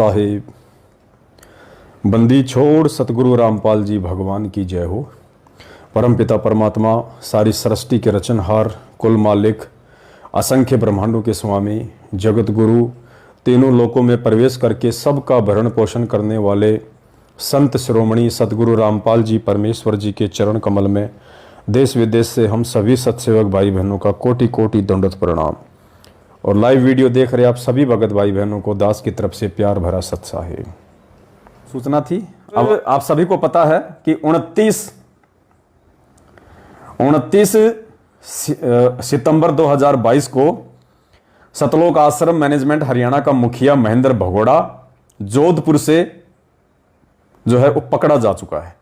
साहिब बंदी छोड़ सतगुरु रामपाल जी भगवान की जय हो। परमपिता परमात्मा सारी सृष्टि के रचनहार, कुल मालिक, असंख्य ब्रह्मांडों के स्वामी, जगत गुरु, तीनों लोकों में प्रवेश करके सबका भरण पोषण करने वाले संत शिरोमणि सतगुरु रामपाल जी परमेश्वर जी के चरण कमल में देश विदेश से हम सभी सत्सेवक भाई बहनों का कोटि कोटि दंडवत प्रणाम। और लाइव वीडियो देख रहे आप सभी भगत भाई बहनों को दास की तरफ से प्यार भरा सत साहिब। सूचना थी, अब आप सभी को पता है कि 29 सितंबर 2022 को सतलोक आश्रम मैनेजमेंट हरियाणा का मुखिया महेंद्र भगोड़ा जोधपुर से जो है वो पकड़ा जा चुका है।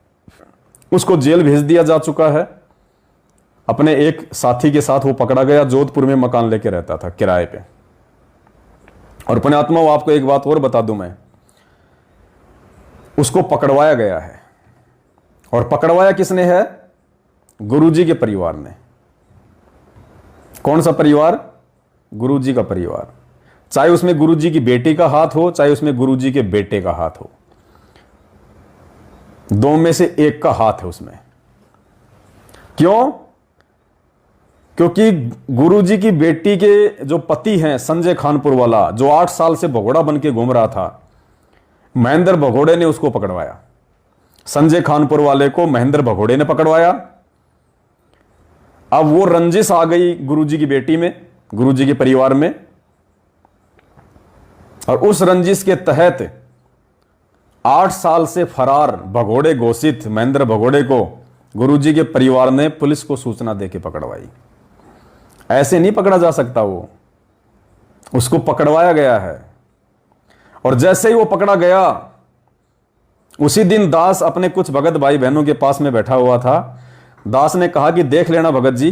उसको जेल भेज दिया जा चुका है। अपने एक साथी के साथ वो पकड़ा गया। जोधपुर में मकान लेके रहता था किराए पे। और पुण्यात्मा आपको एक बात और बता दूं, मैं उसको पकड़वाया गया है। और पकड़वाया किसने है? गुरुजी के परिवार ने। कौन सा परिवार? गुरुजी का परिवार। चाहे उसमें गुरुजी की बेटी का हाथ हो, चाहे उसमें गुरुजी के बेटे का हाथ हो, दो में से एक का हाथ है उसमें। क्यों? क्योंकि गुरुजी की बेटी के जो पति हैं संजय खानपुर वाला, जो 8 साल से भगोड़ा बन के घूम रहा था, महेंद्र भगोड़े ने उसको पकड़वाया। संजय खानपुर वाले को महेंद्र भगोड़े ने पकड़वाया। अब वो रंजिश आ गई गुरुजी की बेटी में, गुरुजी के परिवार में। और उस रंजिश के तहत 8 साल से फरार भगोड़े घोषित महेंद्र भगोड़े को गुरुजी के परिवार ने पुलिस को सूचना देके पकड़वाई। ऐसे नहीं पकड़ा जा सकता, वो उसको पकड़वाया गया है। और जैसे ही वो पकड़ा गया, उसी दिन दास अपने कुछ भगत भाई बहनों के पास में बैठा हुआ था। दास ने कहा कि देख लेना भगत जी,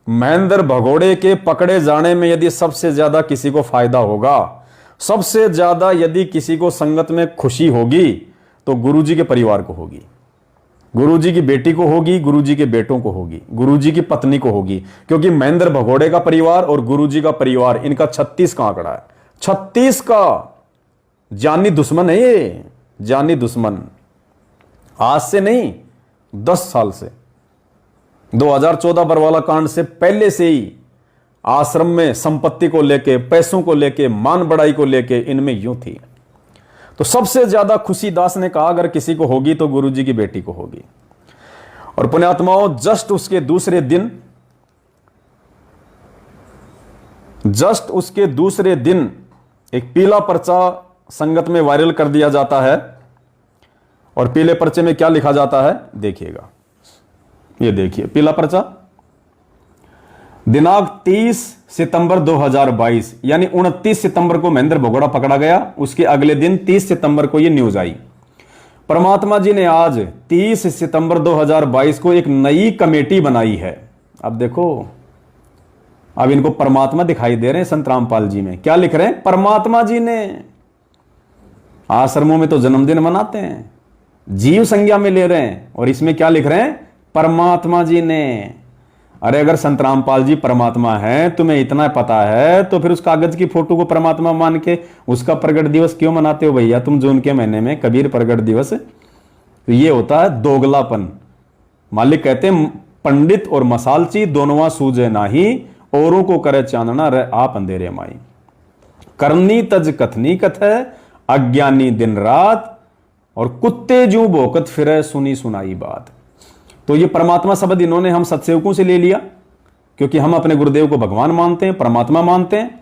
महेंद्र भगोड़े के पकड़े जाने में यदि सबसे ज्यादा किसी को फायदा होगा, सबसे ज्यादा यदि किसी को संगत में खुशी होगी, तो गुरुजी के परिवार को होगी, गुरुजी की बेटी को होगी, गुरुजी के बेटों को होगी, गुरुजी की पत्नी को होगी। क्योंकि महेंद्र भगोड़े का परिवार और गुरुजी का परिवार, इनका 36 का आंकड़ा है। 36 का जानी दुश्मन है ये, जानी दुश्मन। आज से नहीं, 10 साल से, 2014 बरवाला कांड से पहले से ही आश्रम में संपत्ति को लेके, पैसों को लेके, मान बढ़ाई को लेके इनमें यूं थी। तो सबसे ज्यादा खुशी दास ने कहा अगर किसी को होगी तो गुरुजी की बेटी को होगी। और पुण्यात्माओं, जस्ट उसके दूसरे दिन एक पीला पर्चा संगत में वायरल कर दिया जाता है। और पीले पर्चे में क्या लिखा जाता है देखिएगा, ये देखिए पीला पर्चा। दिनांक 30 सितंबर 2022, यानी 29 सितंबर को महेंद्र भगोड़ा पकड़ा गया। उसके अगले दिन 30 सितंबर को यह न्यूज आई। परमात्मा जी ने आज 30 सितंबर 2022 को एक नई कमेटी बनाई है। अब देखो, अब इनको परमात्मा दिखाई दे रहे हैं संत रामपाल जी में। क्या लिख रहे हैं? परमात्मा जी ने। आश्रमों में तो जन्मदिन मनाते हैं, जीव संज्ञा में ले रहे हैं, और इसमें क्या लिख रहे हैं? परमात्मा जी ने। अरे अगर संत रामपाल जी परमात्मा है, तुम्हें इतना पता है, तो फिर उस कागज की फोटो को परमात्मा मान के उसका प्रगट दिवस क्यों मनाते हो भैया तुम? जून के महीने में कबीर प्रगट दिवस। तो ये होता है दोगलापन। मालिक कहते हैं पंडित और मसालची दोनों सूझे नाही, औरों को करे चांदना रह आप अंधेरे माई। करनी तज कथनी कथ है, अज्ञानी दिन रात, और कुत्ते जू भोकत फिरे सुनी सुनाई बात। तो ये परमात्मा शब्द इन्होंने हम सत्सेवकों से ले लिया, क्योंकि हम अपने गुरुदेव को भगवान मानते हैं, परमात्मा मानते हैं।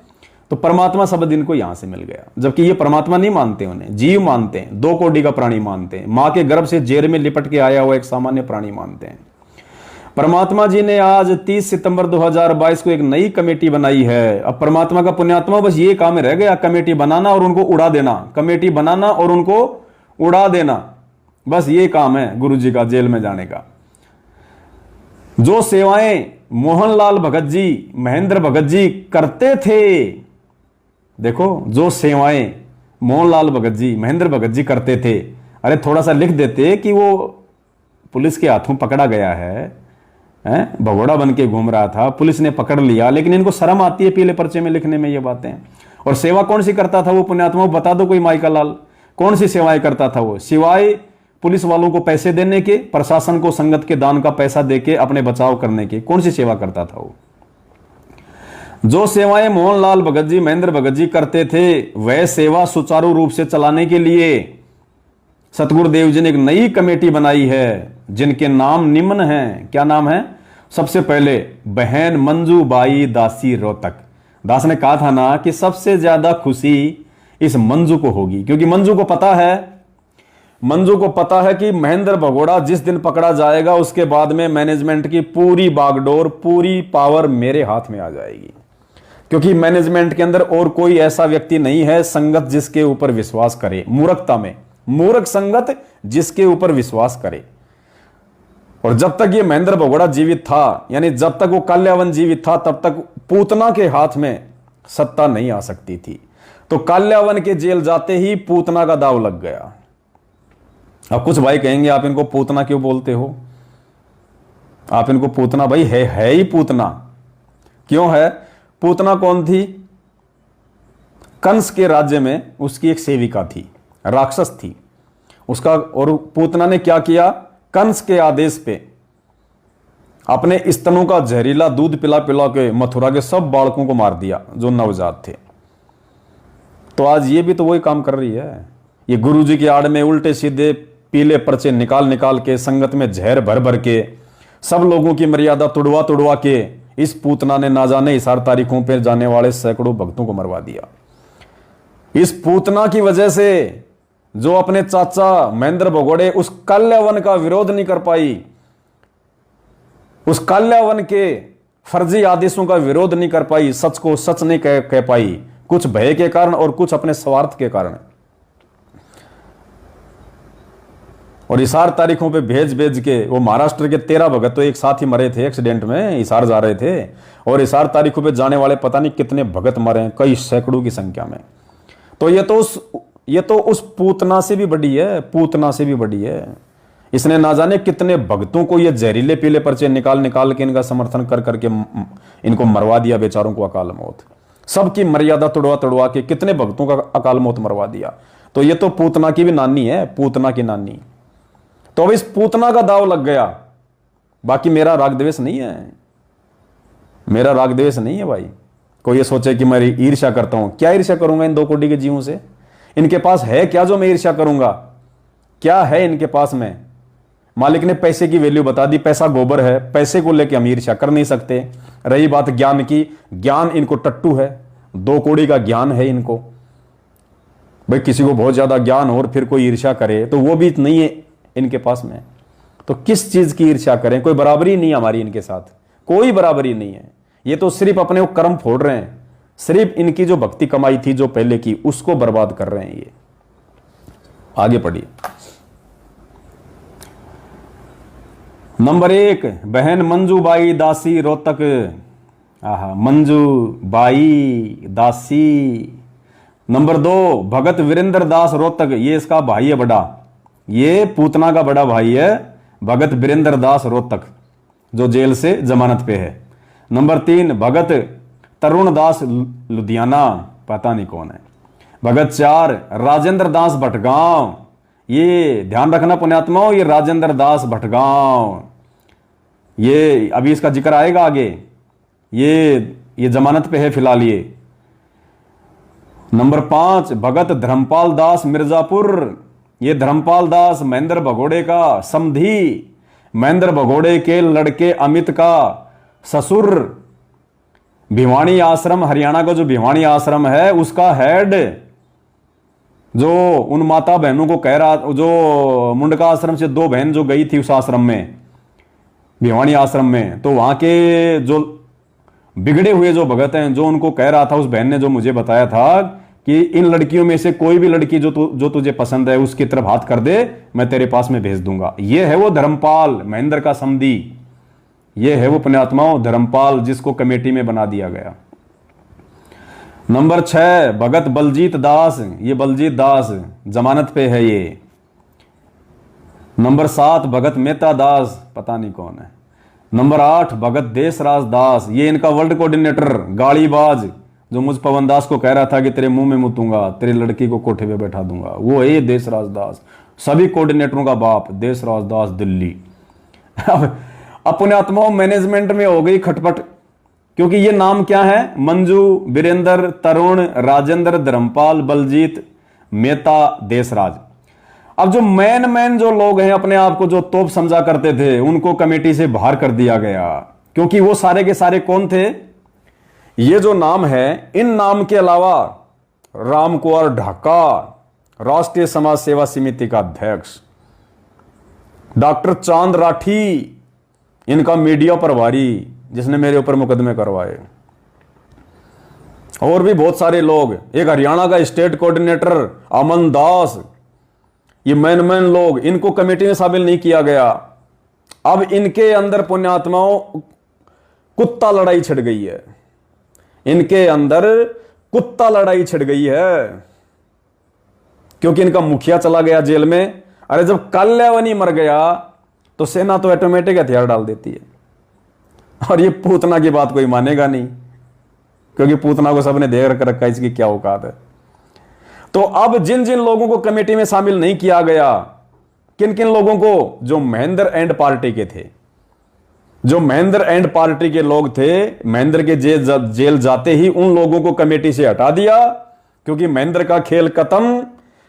तो परमात्मा शब्द इनको यहां से मिल गया, जबकि ये परमात्मा नहीं मानते, उन्हें जीव मानते हैं, 2 कोटि का प्राणी मानते हैं, मां के गर्भ से जेर में लिपट के आया हुआ एक सामान्य प्राणी मानते हैं। परमात्मा जी ने आज 30 सितंबर 2022 को एक नई कमेटी बनाई है। अब परमात्मा का पुण्यात्मा बस ये काम रह गया, कमेटी बनाना और उनको उड़ा देना, कमेटी बनाना और उनको उड़ा देना, बस ये काम है गुरुजी का जेल में जाने का। जो सेवाएं मोहनलाल भगत जी, महेंद्र भगत जी करते थे, देखो जो सेवाएं मोहनलाल भगत जी, महेंद्र भगत जी करते थे, अरे थोड़ा सा लिख देते कि वो पुलिस के हाथों पकड़ा गया है, भगोड़ा बन के घूम रहा था, पुलिस ने पकड़ लिया, लेकिन इनको शर्म आती है पीले पर्चे में लिखने में ये बातें। और सेवा कौन सी करता था वो पुण्यात्मा, बता दो कोई माई का लाल, कौन सी सेवाएं करता था वो, सिवाय पुलिस वालों को पैसे देने के, प्रशासन को संगत के दान का पैसा देके अपने बचाव करने के, कौन सी सेवा करता था वो? जो सेवाएं मोहनलाल भगत जी, महेंद्र भगत जी करते थे, वह सेवा सुचारू रूप से चलाने के लिए सतगुरुदेव जी ने एक नई कमेटी बनाई है, जिनके नाम निम्न हैं। क्या नाम है? सबसे पहले बहन मंजूबाई दासी रोहतक। दास ने कहा था ना कि सबसे ज्यादा खुशी इस मंजू को होगी, क्योंकि मंजू को पता है कि महेंद्र भगोड़ा जिस दिन पकड़ा जाएगा उसके बाद में मैनेजमेंट की पूरी बागडोर, पूरी पावर मेरे हाथ में आ जाएगी, क्योंकि मैनेजमेंट के अंदर और कोई ऐसा व्यक्ति नहीं है संगत जिसके ऊपर विश्वास करे, मूर्खता में मूर्ख संगत जिसके ऊपर विश्वास करे। और जब तक ये महेंद्र भगोड़ा जीवित था, यानी जब तक वो काल्यावन जीवित था, तब तक पूतना के हाथ में सत्ता नहीं आ सकती थी। तो काल्यावन के जेल जाते ही पूतना का दाव लग गया। अब कुछ भाई कहेंगे आप इनको पूतना क्यों बोलते हो? आप इनको पूतना, भाई है ही पूतना। क्यों है? पूतना कौन थी? कंस के राज्य में उसकी एक सेविका थी, राक्षस थी उसका। और पूतना ने क्या किया? कंस के आदेश पे अपने स्तनों का जहरीला दूध पिला पिला के मथुरा के सब बालकों को मार दिया जो नवजात थे। तो आज ये भी तो वही काम कर रही है। ये गुरुजी की आड़ में उल्टे सीधे पीले पर्चे निकाल निकाल के, संगत में जहर भर भर के, सब लोगों की मर्यादा तुड़वा तुड़वा के इस पूतना ने ना जाने हिसार तारीखों पर जाने वाले सैकड़ों भक्तों को मरवा दिया। इस पूतना की वजह से जो अपने चाचा महेंद्र भगोड़े उस काल्यावन का विरोध नहीं कर पाई, उस काल्यावन के फर्जी आदेशों का विरोध नहीं कर पाई, सच को सच नहीं कह पाई, कुछ भय के कारण और कुछ अपने स्वार्थ के कारण। और हिसार तारीखों पे भेज भेज के वो महाराष्ट्र के 13 भगत तो एक साथ ही मरे थे एक्सीडेंट में, हिसार जा रहे थे। और हिसार तारीखों पे जाने वाले पता नहीं कितने भगत मरे हैं, कई सैकड़ों की संख्या में। तो ये तो उस पूतना से भी बड़ी है, पूतना से भी बड़ी है। इसने ना जाने कितने भक्तों को ये जहरीले पीले पर्चे निकाल निकाल के इनका समर्थन कर करके इनको मरवा दिया, बेचारों को अकाल मौत। सबकी मर्यादा तोड़वा तोड़वा के कितने भक्तों का अकाल मौत मरवा दिया। तो ये तो पूतना की भी नानी है, पूतना की नानी। तो अब इस पूतना का दाव लग गया। बाकी मेरा राग द्वेष नहीं है, मेरा राग द्वेष नहीं है भाई। कोई ये सोचे कि मैं ईर्ष्या करता हूं, क्या ईर्ष्या करूंगा इन 2 कोटि के जीवों से? इनके पास है क्या जो मैं ईर्ष्या करूंगा? क्या है इनके पास में? मालिक ने पैसे की वैल्यू बता दी, पैसा गोबर है, पैसे को लेकर हम ईर्ष्या कर नहीं सकते। रही बात ज्ञान की, ज्ञान इनको टट्टू है, 2 कौड़ी का ज्ञान है इनको। भाई किसी को बहुत ज्यादा ज्ञान हो और फिर कोई ईर्ष्या करे तो वो भी नहीं है इनके पास में। तो किस चीज की ईर्ष्या करें? कोई बराबरी नहीं हमारी इनके साथ, कोई बराबरी नहीं है। ये तो सिर्फ अपने वो कर्म फोड़ रहे हैं, सिर्फ इनकी जो भक्ति कमाई थी जो पहले की, उसको बर्बाद कर रहे हैं ये। आगे पढ़िए। नंबर 1 बहन मंजूबाई दासी रोहतक। आहा, मंजूबाई दासी। नंबर 2 भगत वीरेंद्र दास रोहतक, ये इसका भाई है बड़ा, ये पूतना का बड़ा भाई है भगत वीरेंद्र दास रोहतक, जो जेल से जमानत पे है। नंबर 3 भगत तरुण दास लुधियाना, पता नहीं कौन है। भगत 4 राजेंद्र दास भटगांव, ये ध्यान रखना पुण्यात्माओं, ये राजेंद्र दास भटगांव, ये अभी इसका जिक्र आएगा आगे, ये जमानत पे है फिलहाल ये। नंबर 5 भगत धर्मपाल दास मिर्जापुर, ये धर्मपाल दास महेंद्र भगोड़े का समधी, महेंद्र भगोड़े के लड़के अमित का ससुर। भिवानी आश्रम, हरियाणा का जो भिवानी आश्रम है उसका हेड, जो उन माता बहनों को कह रहा, जो मुंडका आश्रम से 2 बहन जो गई थी उस आश्रम में, भिवानी आश्रम में, तो वहां के जो बिगड़े हुए जो भगत हैं, जो उनको कह रहा था, उस बहन ने जो मुझे बताया था कि इन लड़कियों में से कोई भी लड़की जो तुझे पसंद है उसकी तरफ हाथ कर दे, मैं तेरे पास में भेज दूंगा। ये है वो धर्मपाल, महेंद्र का समधी, ये है वो पुण्यात्माओं धर्मपाल, जिसको कमेटी में बना दिया गया। नंबर 6 भगत बलजीत दास, ये बलजीत दास जमानत पे है ये। नंबर 7 भगत मेहता दास, पता नहीं कौन है। नंबर 8 भगत देशराज दास, ये इनका वर्ल्ड कोऑर्डिनेटर, गाड़ीबाज, जो मुझ पवन दास को कह रहा था कि तेरे मुंह में मुतूंगा, तेरी लड़की को कोठे पे बैठा दूंगा, वो है ये देशराज दास, सभी कोऑर्डिनेटरों का बाप देशराज दास दिल्ली। अब अपने आत्माओं मैनेजमेंट में हो गई खटपट, क्योंकि ये नाम क्या है? मंजू, वीरेंद्र, तरुण, राजेंद्र, धर्मपाल, बलजीत, मेहता, देशराज। अब जो मैन जो लोग हैं, अपने आप को जो तोप समझा करते थे, उनको कमेटी से बाहर कर दिया गया, क्योंकि वो सारे के सारे कौन थे? ये जो नाम है, इन नाम के अलावा राम कुंवर ढाका, राष्ट्रीय समाज सेवा समिति का अध्यक्ष, डॉक्टर चांद राठी, इनका मीडिया प्रभारी, जिसने मेरे ऊपर मुकदमे करवाए, और भी बहुत सारे लोग, एक हरियाणा का स्टेट कोऑर्डिनेटर अमन दास, ये मैन लोग, इनको कमेटी में शामिल नहीं किया गया। अब इनके अंदर पुण्यात्माओं कुत्ता लड़ाई छिड़ गई है, इनके अंदर कुत्ता लड़ाई छिड़ गई है, क्योंकि इनका मुखिया चला गया जेल में। अरे जब काल्यावनी मर गया तो सेना तो ऑटोमेटिक हथियार डाल देती है, और ये पूतना की बात कोई मानेगा नहीं, क्योंकि पूतना को सबने देख रखा इसकी क्या औकात है। तो अब जिन जिन लोगों को कमेटी में शामिल नहीं किया गया, किन किन लोगों को? जो महेंद्र एंड पार्टी के थे, जो महेंद्र एंड पार्टी के लोग थे, महेंद्र के जेल जाते ही उन लोगों को कमेटी से हटा दिया, क्योंकि महेंद्र का खेल खत्म,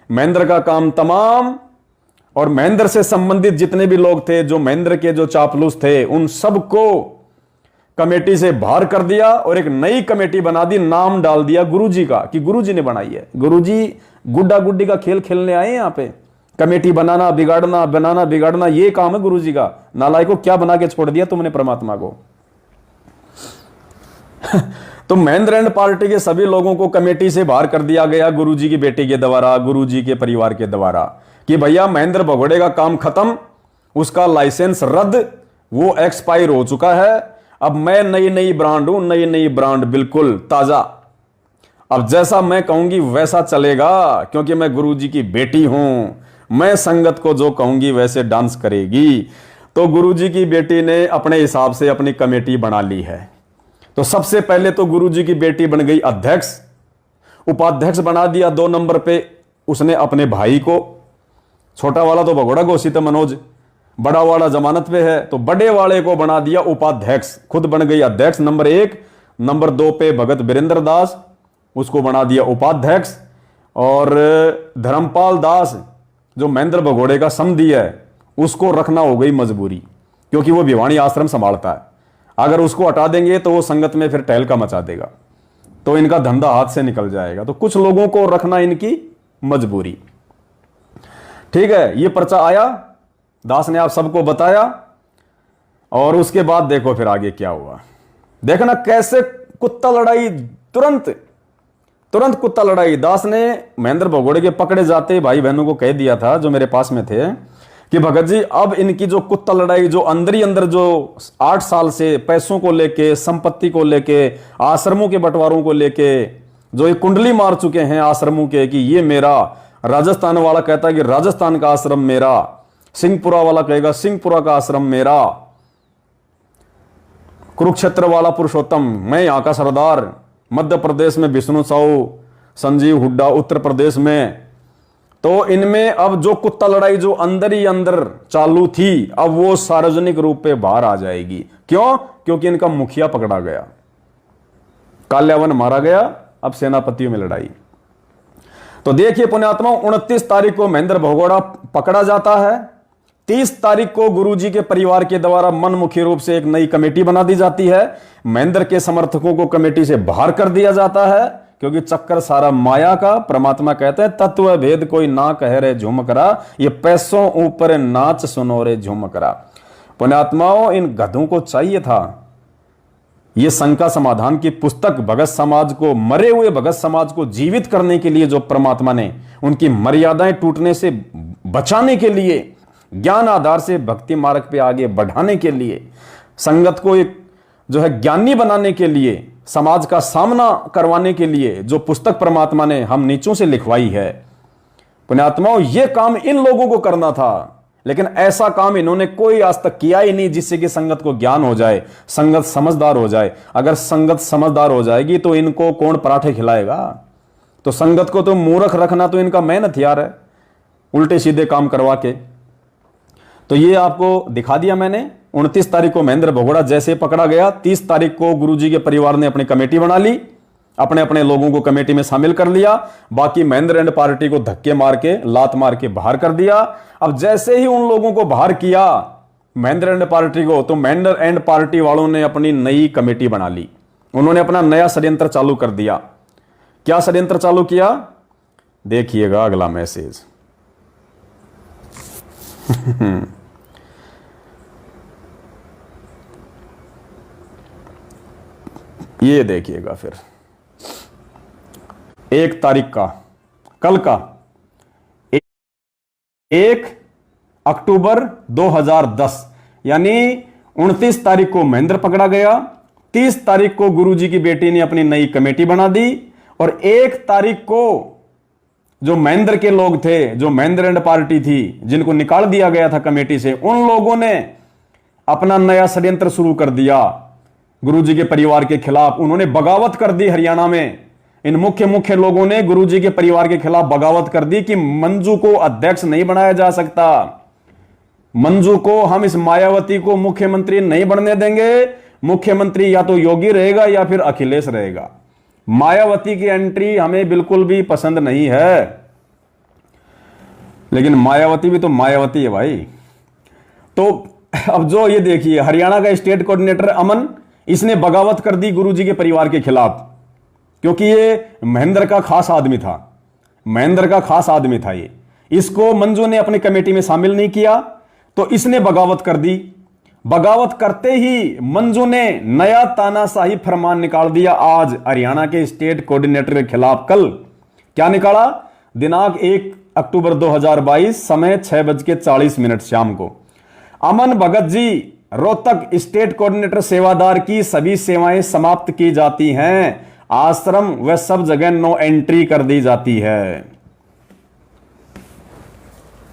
महेंद्र का काम तमाम। और महेंद्र से संबंधित जितने भी लोग थे, जो महेंद्र के जो चापलूस थे, उन सबको कमेटी से बाहर कर दिया और एक नई कमेटी बना दी, नाम डाल दिया गुरुजी का, कि गुरुजी ने बनाई है। गुरुजी गुड्डा गुड्डी का खेल खेलने आए हैं यहां पे, कमेटी बनाना बिगाड़ना, बनाना बिगाड़ना, ये काम है गुरुजी का। नालायक को क्या बना के छोड़ दिया तुमने परमात्मा को। तो महेंद्र एंड पार्टी के सभी लोगों को कमेटी से बाहर कर दिया गया गुरुजी की बेटी के द्वारा, गुरुजी के परिवार के द्वारा, कि भैया महेंद्र भगोड़े का काम खत्म, उसका लाइसेंस रद्द, वो एक्सपायर हो चुका है। अब मैं नई ब्रांड हूं, नई ब्रांड, बिल्कुल ताजा। अब जैसा मैं कहूंगी वैसा चलेगा, क्योंकि मैं गुरुजी की बेटी हूं, मैं संगत को जो कहूंगी वैसे डांस करेगी। तो गुरुजी की बेटी ने अपने हिसाब से अपनी कमेटी बना ली है। तो सबसे पहले तो गुरुजी की बेटी बन गई अध्यक्ष, उपाध्यक्ष बना दिया 2 नंबर पे उसने अपने भाई को। छोटा वाला तो भगोड़ा घोषित है मनोज, बड़ा वाला जमानत पे है, तो बड़े वाले को बना दिया उपाध्यक्ष, खुद बन गई अध्यक्ष नंबर 1। नंबर 2 पे भगत वीरेंद्र दास, उसको बना दिया उपाध्यक्ष। और धर्मपाल दास जो महेंद्र भगोड़े का समधी है, उसको रखना हो गई मजबूरी, क्योंकि वो भिवानी आश्रम संभालता है। अगर उसको हटा देंगे तो वो संगत में फिर टहल का मचा देगा, तो इनका धंधा हाथ से निकल जाएगा। तो कुछ लोगों को रखना इनकी मजबूरी। ठीक है, ये पर्चा आया, दास ने आप सबको बताया, और उसके बाद देखो फिर आगे क्या हुआ। देखना कैसे कुत्ता लड़ाई, तुरंत कुत्ता लड़ाई। दास ने महेंद्र भगोड़े के पकड़े जाते भाई बहनों को कह दिया था, जो मेरे पास में थे, कि भगत जी अब इनकी जो कुत्ता लड़ाई, जो अंदर ही अंदर जो 8 साल से पैसों को लेके, संपत्ति को लेके, आश्रमों के बंटवारों को लेके जो एक कुंडली मार चुके हैं आश्रमों के, कि ये मेरा, राजस्थान वाला कहता है कि राजस्थान का आश्रम मेरा, सिंहपुरा वाला कहेगा सिंहपुरा का आश्रम मेरा, कुरुक्षेत्र वाला पुरुषोत्तम, मैं यहां का सरदार, मध्य प्रदेश में विष्णु साहू, संजीव हुड्डा उत्तर प्रदेश में। तो इनमें अब जो कुत्ता लड़ाई जो अंदर ही अंदर चालू थी, अब वो सार्वजनिक रूप पे बाहर आ जाएगी। क्यों? क्योंकि इनका मुखिया पकड़ा गया, काल्यावन मारा गया, अब सेनापतियों में लड़ाई। तो देखिए पुण्यात्मा, 29 तारीख को महेंद्र भगोड़ा पकड़ा जाता है। 30 तारीख को गुरुजी के परिवार के द्वारा मनमुखी रूप से एक नई कमेटी बना दी जाती है। महेंद्र के समर्थकों को कमेटी से बाहर कर दिया जाता है, क्योंकि चक्कर सारा माया का। परमात्मा कहते हैं तत्व भेद कोई ना कह रे झुमकरा, ये पैसों ऊपर नाच सुनो रे झुमकरा। पुण्यात्माओं, इन गधों को चाहिए था ये शंका समाधान की पुस्तक, भगत समाज को, मरे हुए भगत समाज को जीवित करने के लिए, जो परमात्मा ने उनकी मर्यादाएं टूटने से बचाने के लिए, ज्ञान आधार से भक्ति मार्ग पे आगे बढ़ाने के लिए, संगत को एक जो है ज्ञानी बनाने के लिए, समाज का सामना करवाने के लिए जो पुस्तक परमात्मा ने हम नीचों से लिखवाई है। पुण्यात्माओं, ये काम इन लोगों को करना था, लेकिन ऐसा काम इन्होंने कोई आज तक किया ही नहीं जिससे कि संगत को ज्ञान हो जाए, संगत समझदार हो जाए। अगर संगत समझदार हो जाएगी तो इनको कौन पराठे खिलाएगा? तो संगत को तो मूर्ख रखना तो इनका मेन हथियार है, उल्टे सीधे काम करवा के। तो ये आपको दिखा दिया मैंने। 29 तारीख को महेंद्र भगोड़ा जैसे पकड़ा गया, 30 तारीख को गुरुजी के परिवार ने अपनी कमेटी बना ली, अपने अपने लोगों को कमेटी में शामिल कर लिया। बाकी महेंद्र एंड पार्टी को धक्के मार के, लात मार के बाहर कर दिया। अब जैसे ही उन लोगों को बाहर किया महेंद्र एंड पार्टी को, तो महेंद्र एंड पार्टी वालों ने अपनी नई कमेटी बना ली। उन्होंने अपना नया षड्यंत्र चालू कर दिया। क्या षड्यंत्र चालू किया? देखिएगा अगला मैसेज। ये देखिएगा फिर 1 तारीख का, कल का 1 अक्टूबर 2010, यानी 29 तारीख को महेंद्र पकड़ा गया, 30 तारीख को गुरुजी की बेटी ने अपनी नई कमेटी बना दी, और 1 तारीख को जो महेंद्र के लोग थे, जो महेंद्र एंड पार्टी थी, जिनको निकाल दिया गया था कमेटी से, उन लोगों ने अपना नया षड्यंत्र शुरू कर दिया गुरुजी के परिवार के खिलाफ। उन्होंने बगावत कर दी हरियाणा में। इन मुख्य लोगों ने गुरुजी के परिवार के खिलाफ बगावत कर दी कि मंजू को अध्यक्ष नहीं बनाया जा सकता, मंजू को, हम इस मायावती को मुख्यमंत्री नहीं बनने देंगे। मुख्यमंत्री या तो योगी रहेगा या फिर अखिलेश रहेगा। मायावती की एंट्री हमें बिल्कुल भी पसंद नहीं है, लेकिन मायावती भी तो मायावती है भाई। तो अब जो ये देखिए, हरियाणा का स्टेट कोऑर्डिनेटर अमन, इसने बगावत कर दी गुरुजी के परिवार के खिलाफ, क्योंकि ये महेंद्र का खास आदमी था, महेंद्र का खास आदमी था ये। इसको मंजू ने अपनी कमेटी में शामिल नहीं किया, तो इसने बगावत कर दी। बगावत करते ही मंजू ने नया तानाशाही फरमान निकाल दिया आज हरियाणा के स्टेट कोऑर्डिनेटर के खिलाफ। कल क्या निकाला? दिनांक 1 अक्टूबर 2022, समय 6:40 शाम को, अमन भगत जी, रोहतक स्टेट कोऑर्डिनेटर सेवादार की सभी सेवाएं समाप्त की जाती हैं, आश्रम व सब जगह नो एंट्री कर दी जाती है।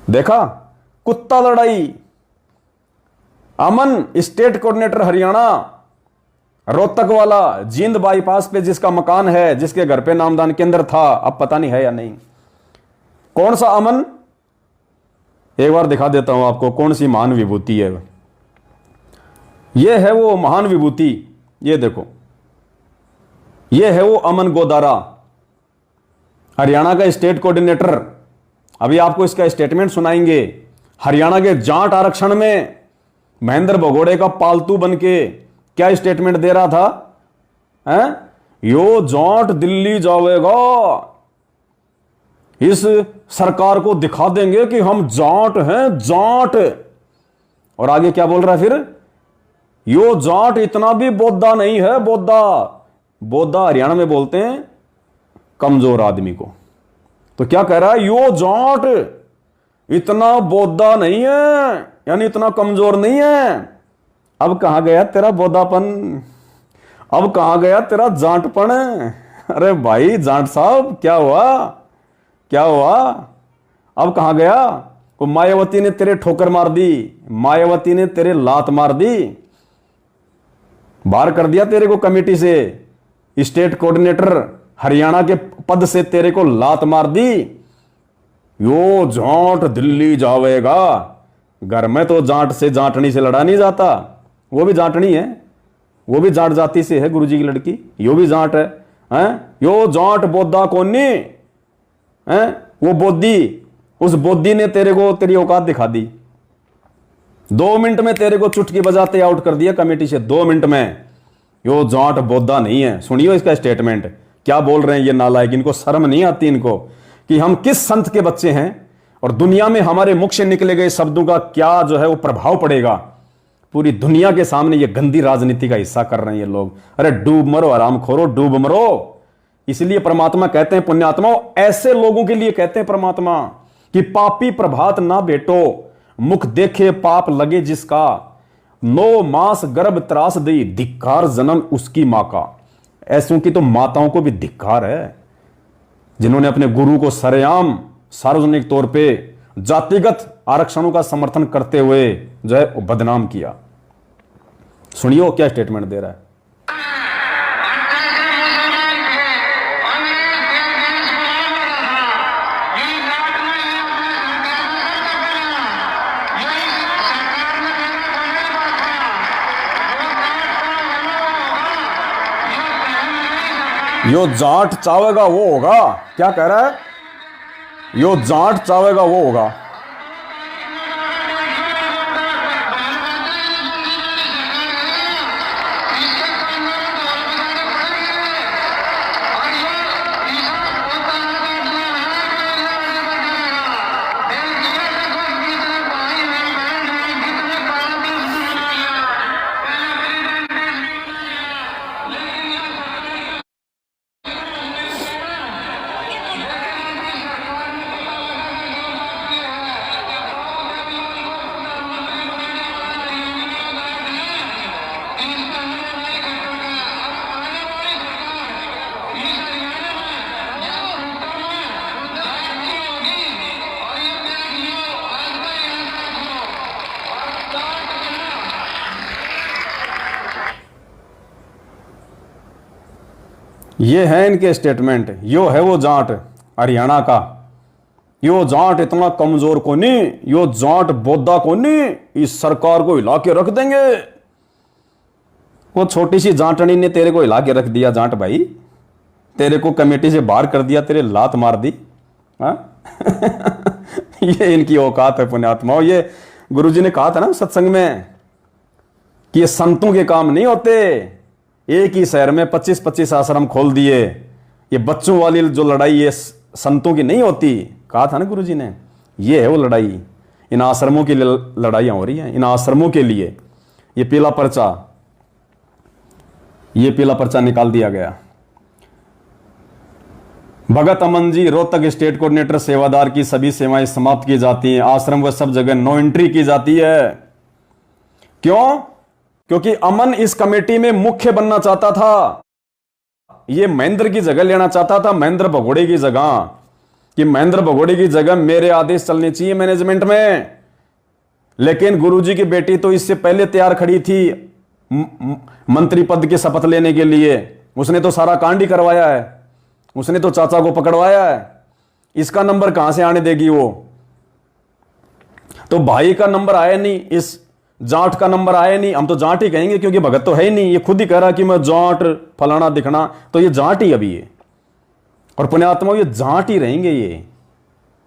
देखा, कुत्ता लड़ाई। अमन स्टेट कोऑर्डिनेटर हरियाणा, रोहतक वाला, जींद बाईपास पे जिसका मकान है, जिसके घर पे नामदान केंद्र था, अब पता नहीं है या नहीं। कौन सा अमन? एक बार दिखा देता हूं आपको कौन सी महान विभूति है। यह है वो महान विभूति, ये देखो, यह है वो अमन गोदारा, हरियाणा का स्टेट कोऑर्डिनेटर। अभी आपको इसका स्टेटमेंट सुनाएंगे। हरियाणा के जाट आरक्षण में महेंद्र भगोड़े का पालतू बनके क्या स्टेटमेंट दे रहा था? यो जाट दिल्ली जावेगा, इस सरकार को दिखा देंगे कि हम जाट हैं, जाट। और आगे क्या बोल रहा है फिर? यो जाट इतना भी बोद्दा नहीं है, बोद्दा। बोद्दा हरियाणा में बोलते हैं कमजोर आदमी को। तो क्या कह रहा है? यो जाट इतना बोद्दा नहीं है, यानी इतना कमजोर नहीं है। अब कहां गया तेरा बोदापन? अब कहां गया तेरा जाटपन? अरे भाई जाट साहब, क्या हुआ? क्या हुआ? अब कहां गया? वो मायावती ने तेरे ठोकर मार दी, मायावती ने तेरे लात मार दी, बाहर कर दिया तेरे को कमेटी से, स्टेट कोऑर्डिनेटर हरियाणा के पद से तेरे को लात मार दी। यो जाट दिल्ली जावेगा। घर में तो जाट से, जाटनी से लड़ा नहीं जाता। वो भी जाटनी है, वो भी जाट जाति से है, गुरुजी की लड़की, यो भी जाट है, यो जाट बोद्दा कोनी है, वो बोद्दी, उस बोद्दी ने तेरे को तेरी औकात दिखा दी। 2 मिनट में तेरे को चुटकी बजाते आउट कर दिया कमेटी से, 2 मिनट में। यो जाट बोद्दा नहीं है। सुनियो इसका स्टेटमेंट, क्या बोल रहे हैं ये नालायक। इनको शर्म नहीं आती इनको कि हम किस संत के बच्चे हैं और दुनिया में हमारे मुख से निकले गए शब्दों का क्या जो है वो प्रभाव पड़ेगा। पूरी दुनिया के सामने ये गंदी राजनीति का हिस्सा कर रहे हैं ये लोग। अरे डूब मरो आराम खोरो, डूब मरो। इसलिए परमात्मा कहते हैं पुण्यात्माओं, ऐसे लोगों के लिए कहते हैं परमात्मा कि पापी प्रभात ना बेटो, मुख देखे पाप लगे जिसका, 9 मास गर्भ त्रास दी, धिक्कार जनन उसकी मां का। ऐसों की तो माताओं को भी धिक्कार है जिन्होंने अपने गुरु को सरेआम सार्वजनिक तौर पे जातिगत आरक्षणों का समर्थन करते हुए जो है बदनाम किया। सुनियो क्या स्टेटमेंट दे रहा है। यो जाट चावेगा वो होगा, क्या कह रहा है, यो जाट चावेगा वो होगा। ये है इनके स्टेटमेंट। यो है वो जाट हरियाणा का। यो जाट इतना कमजोर को नहीं, यो जाट बोदा को नहीं, इस सरकार को हिला के रख देंगे। वो छोटी सी जाटनी ने तेरे को हिला के रख दिया जाट भाई, तेरे को कमेटी से बाहर कर दिया, तेरे लात मार दी। ये इनकी औकात है पुण्यात्माओं। ये गुरुजी ने कहा था ना सत्संग में कि ये संतों के काम नहीं होते। एक ही शहर में 25-25 आश्रम खोल दिए। ये बच्चों वाली जो लड़ाई ये संतों की नहीं होती, कहा था ना गुरुजी ने। ये है वो लड़ाई, इन आश्रमों की लड़ाइयां हो रही हैं, इन आश्रमों के लिए। ये पीला पर्चा निकाल दिया गया। भगत अमन जी, रोहतक स्टेट कोऑर्डिनेटर सेवादार की सभी सेवाएं समाप्त की जाती हैं। आश्रम व सब जगह नो एंट्री की जाती है। क्यों? क्योंकि अमन इस कमेटी में मुख्य बनना चाहता था। ये महेंद्र की जगह लेना चाहता था, महेंद्र भगोड़े की जगह, कि महेंद्र भगोड़े की जगह मेरे आदेश चलने चाहिए मैनेजमेंट में। लेकिन गुरुजी की बेटी तो इससे पहले तैयार खड़ी थी मंत्री पद की शपथ लेने के लिए। उसने तो सारा कांड ही करवाया है, उसने तो चाचा को पकड़वाया है। इसका नंबर कहां से आने देगी वो? तो भाई का नंबर आया नहीं, इस जाट का नंबर आया नहीं। हम तो जाट ही कहेंगे क्योंकि भगत तो है ही नहीं। ये खुद ही कह रहा कि मैं जाट फलाना दिखना, तो ये जाट ही अभी ये। और पुण्यात्मा ये जाट ही रहेंगे।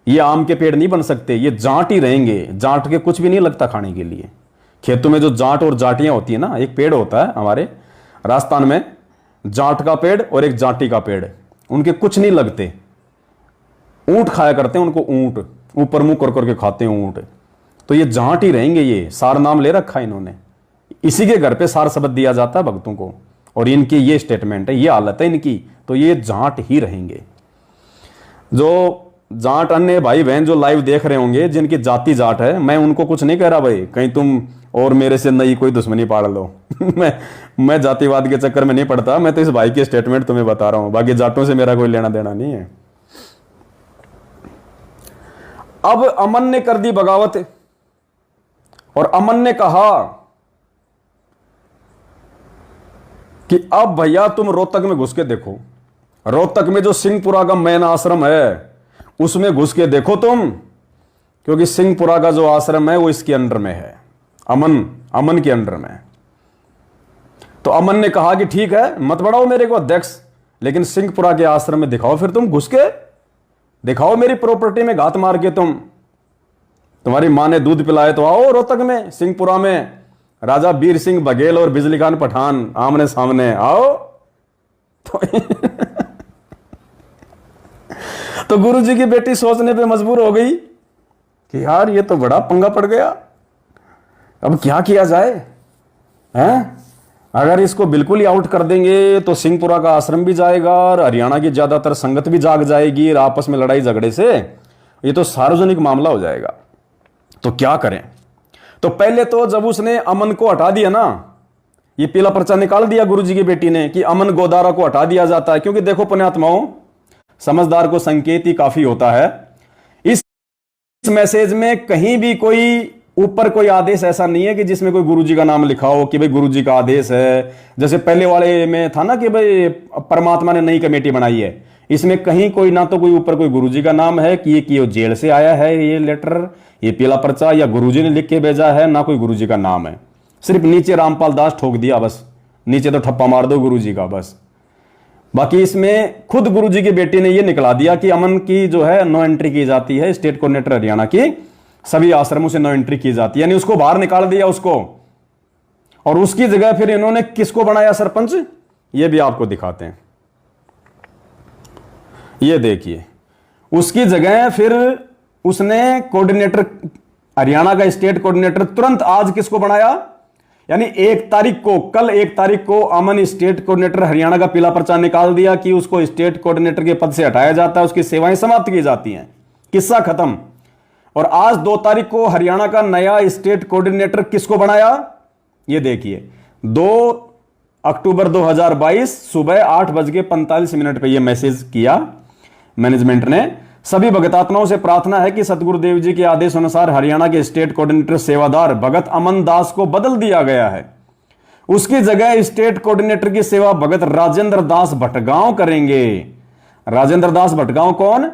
ये आम के पेड़ नहीं बन सकते, ये जाट ही रहेंगे। जाट के कुछ भी नहीं लगता खाने के लिए। खेतों में जो जाट और जाटियां होती है ना, एक पेड़ होता है हमारे राजस्थान में, जाट का पेड़ और एक जाटी का पेड़, उनके कुछ नहीं लगते। ऊंट खाया करते हैं उनको, ऊंट ऊपर मुंह कर करके खाते हैं ऊंट। तो ये जाट ही रहेंगे। ये सार नाम ले रखा है इन्होंने, इसी के घर पे सार शब्द दिया जाता है भक्तों को। और इनकी ये स्टेटमेंट है, ये हालत है इनकी, तो ये जाट ही रहेंगे। जो जाट अन्य भाई बहन जो लाइव देख रहे होंगे, जिनकी जाति जाट है, मैं उनको कुछ नहीं कह रहा भाई, कहीं तुम और मेरे से नई कोई दुश्मनी पाड़ लो। मैं जातिवाद के चक्कर में नहीं पड़ता। मैं तो इस भाई की स्टेटमेंट तुम्हें बता रहा हूं, बाकी जाटों से मेरा कोई लेना देना नहीं है। अब अमन ने कर दी बगावत, और अमन ने कहा कि अब भैया तुम रोहतक में घुस के देखो। रोहतक में जो सिंहपुरा का मैन आश्रम है उसमें घुस के देखो तुम, क्योंकि सिंहपुरा का जो आश्रम है वो इसके अंडर में है, अमन के अंडर में। तो अमन ने कहा कि ठीक है, मत बढ़ाओ मेरे को अध्यक्ष, लेकिन सिंहपुरा के आश्रम में दिखाओ, फिर तुम घुस के दिखाओ मेरी प्रॉपर्टी में घात मार के। तुम्हारी मां ने दूध पिलाए तो आओ रोहतक में, सिंहपुरा में, राजा वीर सिंह बघेल और बिजली खान पठान आमने सामने आओ। तो गुरुजी की बेटी सोचने पे मजबूर हो गई कि यार ये तो बड़ा पंगा पड़ गया, अब क्या किया जाए हैं? अगर इसको बिल्कुल ही आउट कर देंगे तो सिंहपुरा का आश्रम भी जाएगा और हरियाणा की ज्यादातर संगत भी जाग जाएगी, और आपस में लड़ाई झगड़े से ये तो सार्वजनिक मामला हो जाएगा। तो क्या करें? तो पहले तो जब उसने अमन को हटा दिया ना, ये पीला पर्चा निकाल दिया गुरुजी की बेटी ने कि अमन गोदारा को हटा दिया जाता है। क्योंकि देखो पुण्यात्माओं, समझदार को संकेत ही काफी होता है। इस मैसेज में कहीं भी कोई ऊपर कोई आदेश ऐसा नहीं है कि जिसमें कोई गुरुजी का नाम लिखा हो कि भाई गुरुजी का आदेश है, जैसे पहले वाले में था ना कि भाई परमात्मा ने नई कमेटी बनाई है। इसमें कहीं कोई ना तो कोई ऊपर कोई गुरुजी का नाम है कि ये जेल से आया है ये लेटर, ये पीला पर्चा, या गुरुजी ने लिख के भेजा है, ना कोई गुरुजी का नाम है। सिर्फ नीचे रामपाल दास ठोक दिया बस, नीचे तो ठप्पा मार दो गुरुजी का बस। बाकी इसमें खुद गुरुजी की बेटी ने ये निकला दिया कि अमन की जो है नो एंट्री की जाती है, स्टेट कोऑर्डिनेटर हरियाणा की सभी आश्रमों से नो एंट्री की जाती है, यानी उसको बाहर निकाल दिया उसको। और उसकी जगह फिर इन्होंने किसको बनाया सरपंच, ये भी आपको दिखाते हैं। ये देखिए, उसकी जगह फिर उसने कोऑर्डिनेटर हरियाणा का स्टेट कोऑर्डिनेटर तुरंत आज किसको बनाया, यानी 1 तारीख को, कल 1 तारीख को अमन स्टेट कोऑर्डिनेटर हरियाणा का पीला पर्चा निकाल दिया कि उसको स्टेट कोऑर्डिनेटर के पद से हटाया जाता है, उसकी सेवाएं समाप्त की जाती हैं, किस्सा खत्म। और आज 2 तारीख को हरियाणा का नया स्टेट कोऑर्डिनेटर किसको बनाया, ये देखिए 2 अक्टूबर 2022 सुबह 8:45 पे ये मैसेज किया मैनेजमेंट ने। सभी भगतात्माओं से प्रार्थना है कि सतगुरुदेव जी के आदेश अनुसार हरियाणा के स्टेट कोऑर्डिनेटर सेवादार भगत अमन दास को बदल दिया गया है। उसकी जगह स्टेट कोऑर्डिनेटर की सेवा भगत राजेंद्र दास भटगांव करेंगे। राजेंद्र दास भटगांव कौन,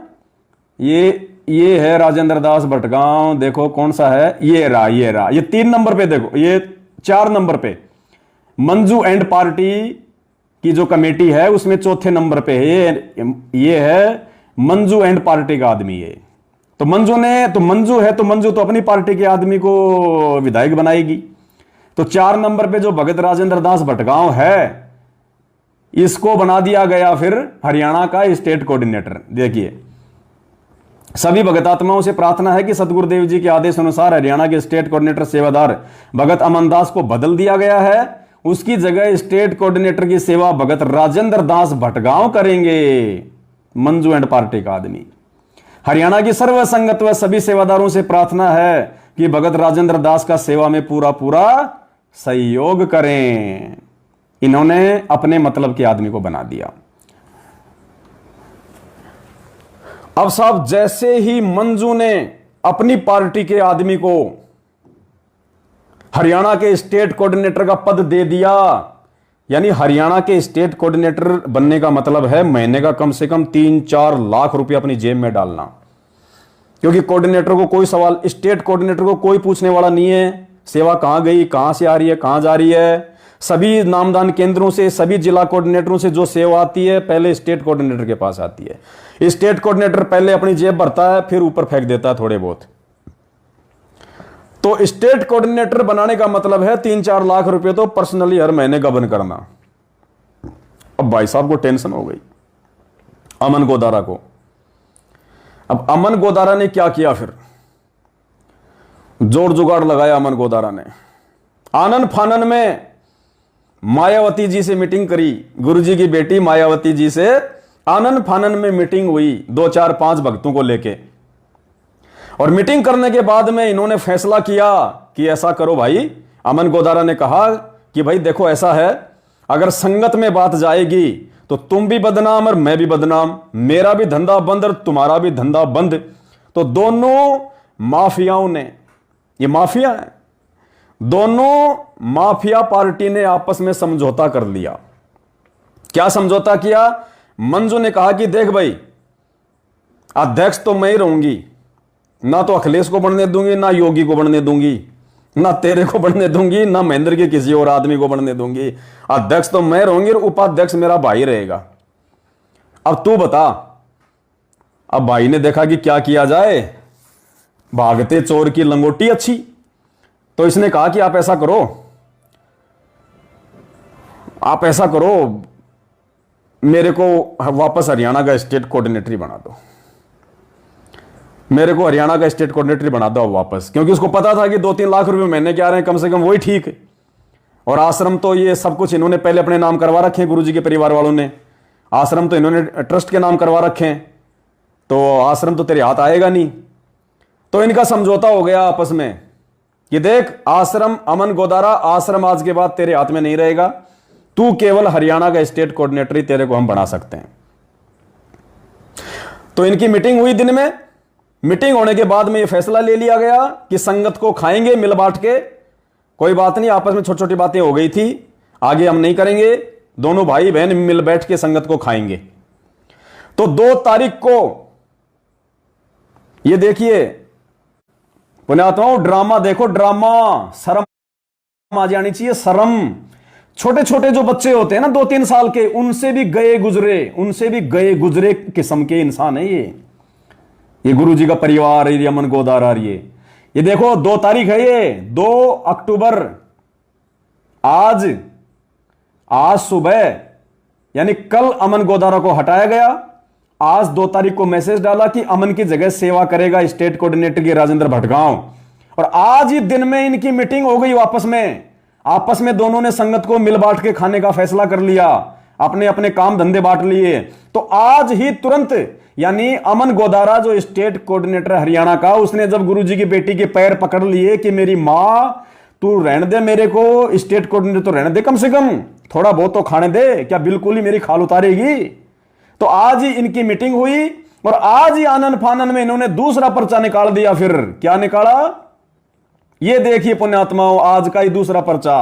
ये है राजेंद्र दास भटगांव, देखो कौन सा है, ये रहा, ये 3 नंबर पे देखो, ये 4 नंबर पे मंजू एंड पार्टी की जो कमेटी है उसमें 4थे नंबर पे है, ये है मंजू एंड पार्टी का आदमी है। तो मंजू तो अपनी पार्टी के आदमी को विधायक बनाएगी। तो 4 नंबर पे जो भगत राजेंद्र दास भटगांव है इसको बना दिया गया फिर हरियाणा का स्टेट कोऑर्डिनेटर। देखिए, सभी भगतात्माओं से प्रार्थना है कि सतगुरुदेव जी के आदेश अनुसार हरियाणा के स्टेट कोऑर्डिनेटर सेवादार भगत अमन दास को बदल दिया गया है। उसकी जगह स्टेट कोऑर्डिनेटर की सेवा भगत राजेंद्र दास भटगांव करेंगे, मंजू एंड पार्टी का आदमी। हरियाणा की सर्व संगत व सभी सेवादारों से प्रार्थना है कि भगत राजेंद्र दास का सेवा में पूरा पूरा सहयोग करें। इन्होंने अपने मतलब के आदमी को बना दिया। अब साहब जैसे ही मंजू ने अपनी पार्टी के आदमी को हरियाणा के स्टेट कोऑर्डिनेटर का पद दे दिया, यानी हरियाणा के स्टेट कोऑर्डिनेटर बनने का मतलब है महीने का कम से कम 3-4 लाख रुपया अपनी जेब में डालना। क्योंकि कोऑर्डिनेटर को कोई सवाल, स्टेट कोऑर्डिनेटर को कोई पूछने वाला नहीं है सेवा कहां गई, कहां से आ रही है, कहां जा रही है। सभी नामदान केंद्रों से, सभी जिला कोऑर्डिनेटरों से जो सेवा आती है पहले स्टेट कोऑर्डिनेटर के पास आती है। स्टेट कोऑर्डिनेटर पहले अपनी जेब भरता है, फिर ऊपर फेंक देता है थोड़े बहुत। तो स्टेट कोऑर्डिनेटर बनाने का मतलब है 3-4 लाख रुपए तो पर्सनली हर महीने गबन करना। अब भाई साहब को टेंशन हो गई अमन गोदारा को। अब अमन गोदारा ने क्या किया, फिर जोड़ जुगाड़ लगाया अमन गोदारा ने। आनन फानन में मायावती जी से मीटिंग करी, गुरुजी की बेटी मायावती जी से आनन फानन में मीटिंग हुई 2-4-5 भक्तों को लेके। और मीटिंग करने के बाद में इन्होंने फैसला किया कि ऐसा करो भाई। अमन गोदारा ने कहा कि भाई देखो ऐसा है, अगर संगत में बात जाएगी तो तुम भी बदनाम और मैं भी बदनाम, मेरा भी धंधा बंद और तुम्हारा भी धंधा बंद। तो दोनों माफियाओं ने, ये माफिया है, दोनों माफिया पार्टी ने आपस में समझौता कर लिया। क्या समझौता किया? मंजू ने कहा कि देख भाई, अध्यक्ष तो मैं ही रहूंगी, ना तो अखिलेश को बनने दूंगी, ना योगी को बनने दूंगी, ना तेरे को बनने दूंगी, ना महेंद्र के किसी और आदमी को बनने दूंगी। अध्यक्ष तो मैं रहूंगी और उपाध्यक्ष मेरा भाई रहेगा। अब तू बता। अब भाई ने देखा कि क्या किया जाए, भागते चोर की लंगोटी अच्छी। तो इसने कहा कि आप ऐसा करो, मेरे को वापस हरियाणा का स्टेट कोऑर्डिनेटर बना दो, मेरे को हरियाणा का स्टेट कोऑर्डिनेटर बना दो वापस। क्योंकि उसको पता था कि 2-3 लाख रुपए महीने के आ रहे हैं, कम से कम वही ठीक है। और आश्रम तो ये सब कुछ इन्होंने पहले अपने नाम करवा रखे हैं, गुरुजी के परिवार वालों ने। आश्रम तो इन्होंने ट्रस्ट के नाम करवा रखे हैं, तो आश्रम तो तेरे हाथ आएगा नहीं। तो इनका समझौता हो गया आपस में कि देख आश्रम, अमन गोदारा, आश्रम आज के बाद तेरे हाथ में नहीं रहेगा, तू केवल हरियाणा का स्टेट कोऑर्डिनेटर ही तेरे को हम बना सकते हैं। तो इनकी मीटिंग हुई दिन में, मीटिंग होने के बाद में यह फैसला ले लिया गया कि संगत को खाएंगे मिल बांट के, कोई बात नहीं, आपस में छोटी छोटी बातें हो गई थी, आगे हम नहीं करेंगे, दोनों भाई बहन मिल बैठ के संगत को खाएंगे। तो 2 तारीख को ये देखिए पुण्यात्माओं, ड्रामा देखो, ड्रामा, शर्म आ जानी चाहिए, शर्म। छोटे छोटे जो बच्चे होते हैं ना 2-3 साल के, उनसे भी गए गुजरे किस्म के इंसान है ये गुरु जी का परिवार, ये अमन गोदारा, ये देखो 2 तारीख है, ये 2 अक्टूबर, आज सुबह यानी कल अमन गोदारा को हटाया गया। आज 2 तारीख को मैसेज डाला कि अमन की जगह सेवा करेगा स्टेट कोऑर्डिनेटर के राजेंद्र भटगांव। और आज ही दिन में इनकी मीटिंग हो गई, आपस में दोनों ने संगत को मिल बांट के खाने का फैसला कर लिया, अपने अपने काम धंधे बांट लिए। तो आज ही तुरंत यानी अमन गोदारा जो स्टेट कोऑर्डिनेटर हरियाणा का, उसने जब गुरुजी की बेटी के पैर पकड़ लिए कि मेरी मां तू रहने दे, मेरे को स्टेट कोऑर्डिनेटर तो रहने दे, कम से कम थोड़ा बहुत तो खाने दे, क्या बिल्कुल ही मेरी खाल उतारेगी। तो आज ही इनकी मीटिंग हुई और आज ही आनन फानन में इन्होंने दूसरा पर्चा निकाल दिया। फिर क्या निकाला, ये देखिए पुण्यात्माओं, आज का ही दूसरा पर्चा।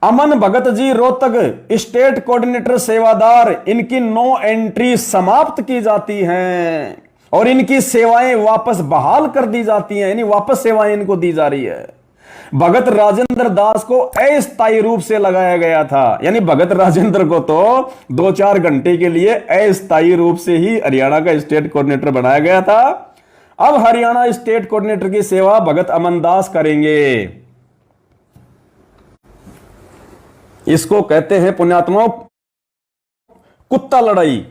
अमन भगत जी रोहतक स्टेट कोऑर्डिनेटर सेवादार, इनकी 9 एंट्री समाप्त की जाती हैं और इनकी सेवाएं वापस बहाल कर दी जाती हैं, यानी वापस सेवाएं इनको दी जा रही है। भगत राजेंद्र दास को अस्थायी रूप से लगाया गया था, यानी भगत राजेंद्र को तो 2-4 घंटे के लिए अस्थायी रूप से ही हरियाणा का स्टेट कोऑर्डिनेटर बनाया गया था। अब हरियाणा स्टेट कोऑर्डिनेटर की सेवा भगत अमन दास करेंगे। इसको कहते हैं पुण्यात्माओं कुत्ता लड़ाई।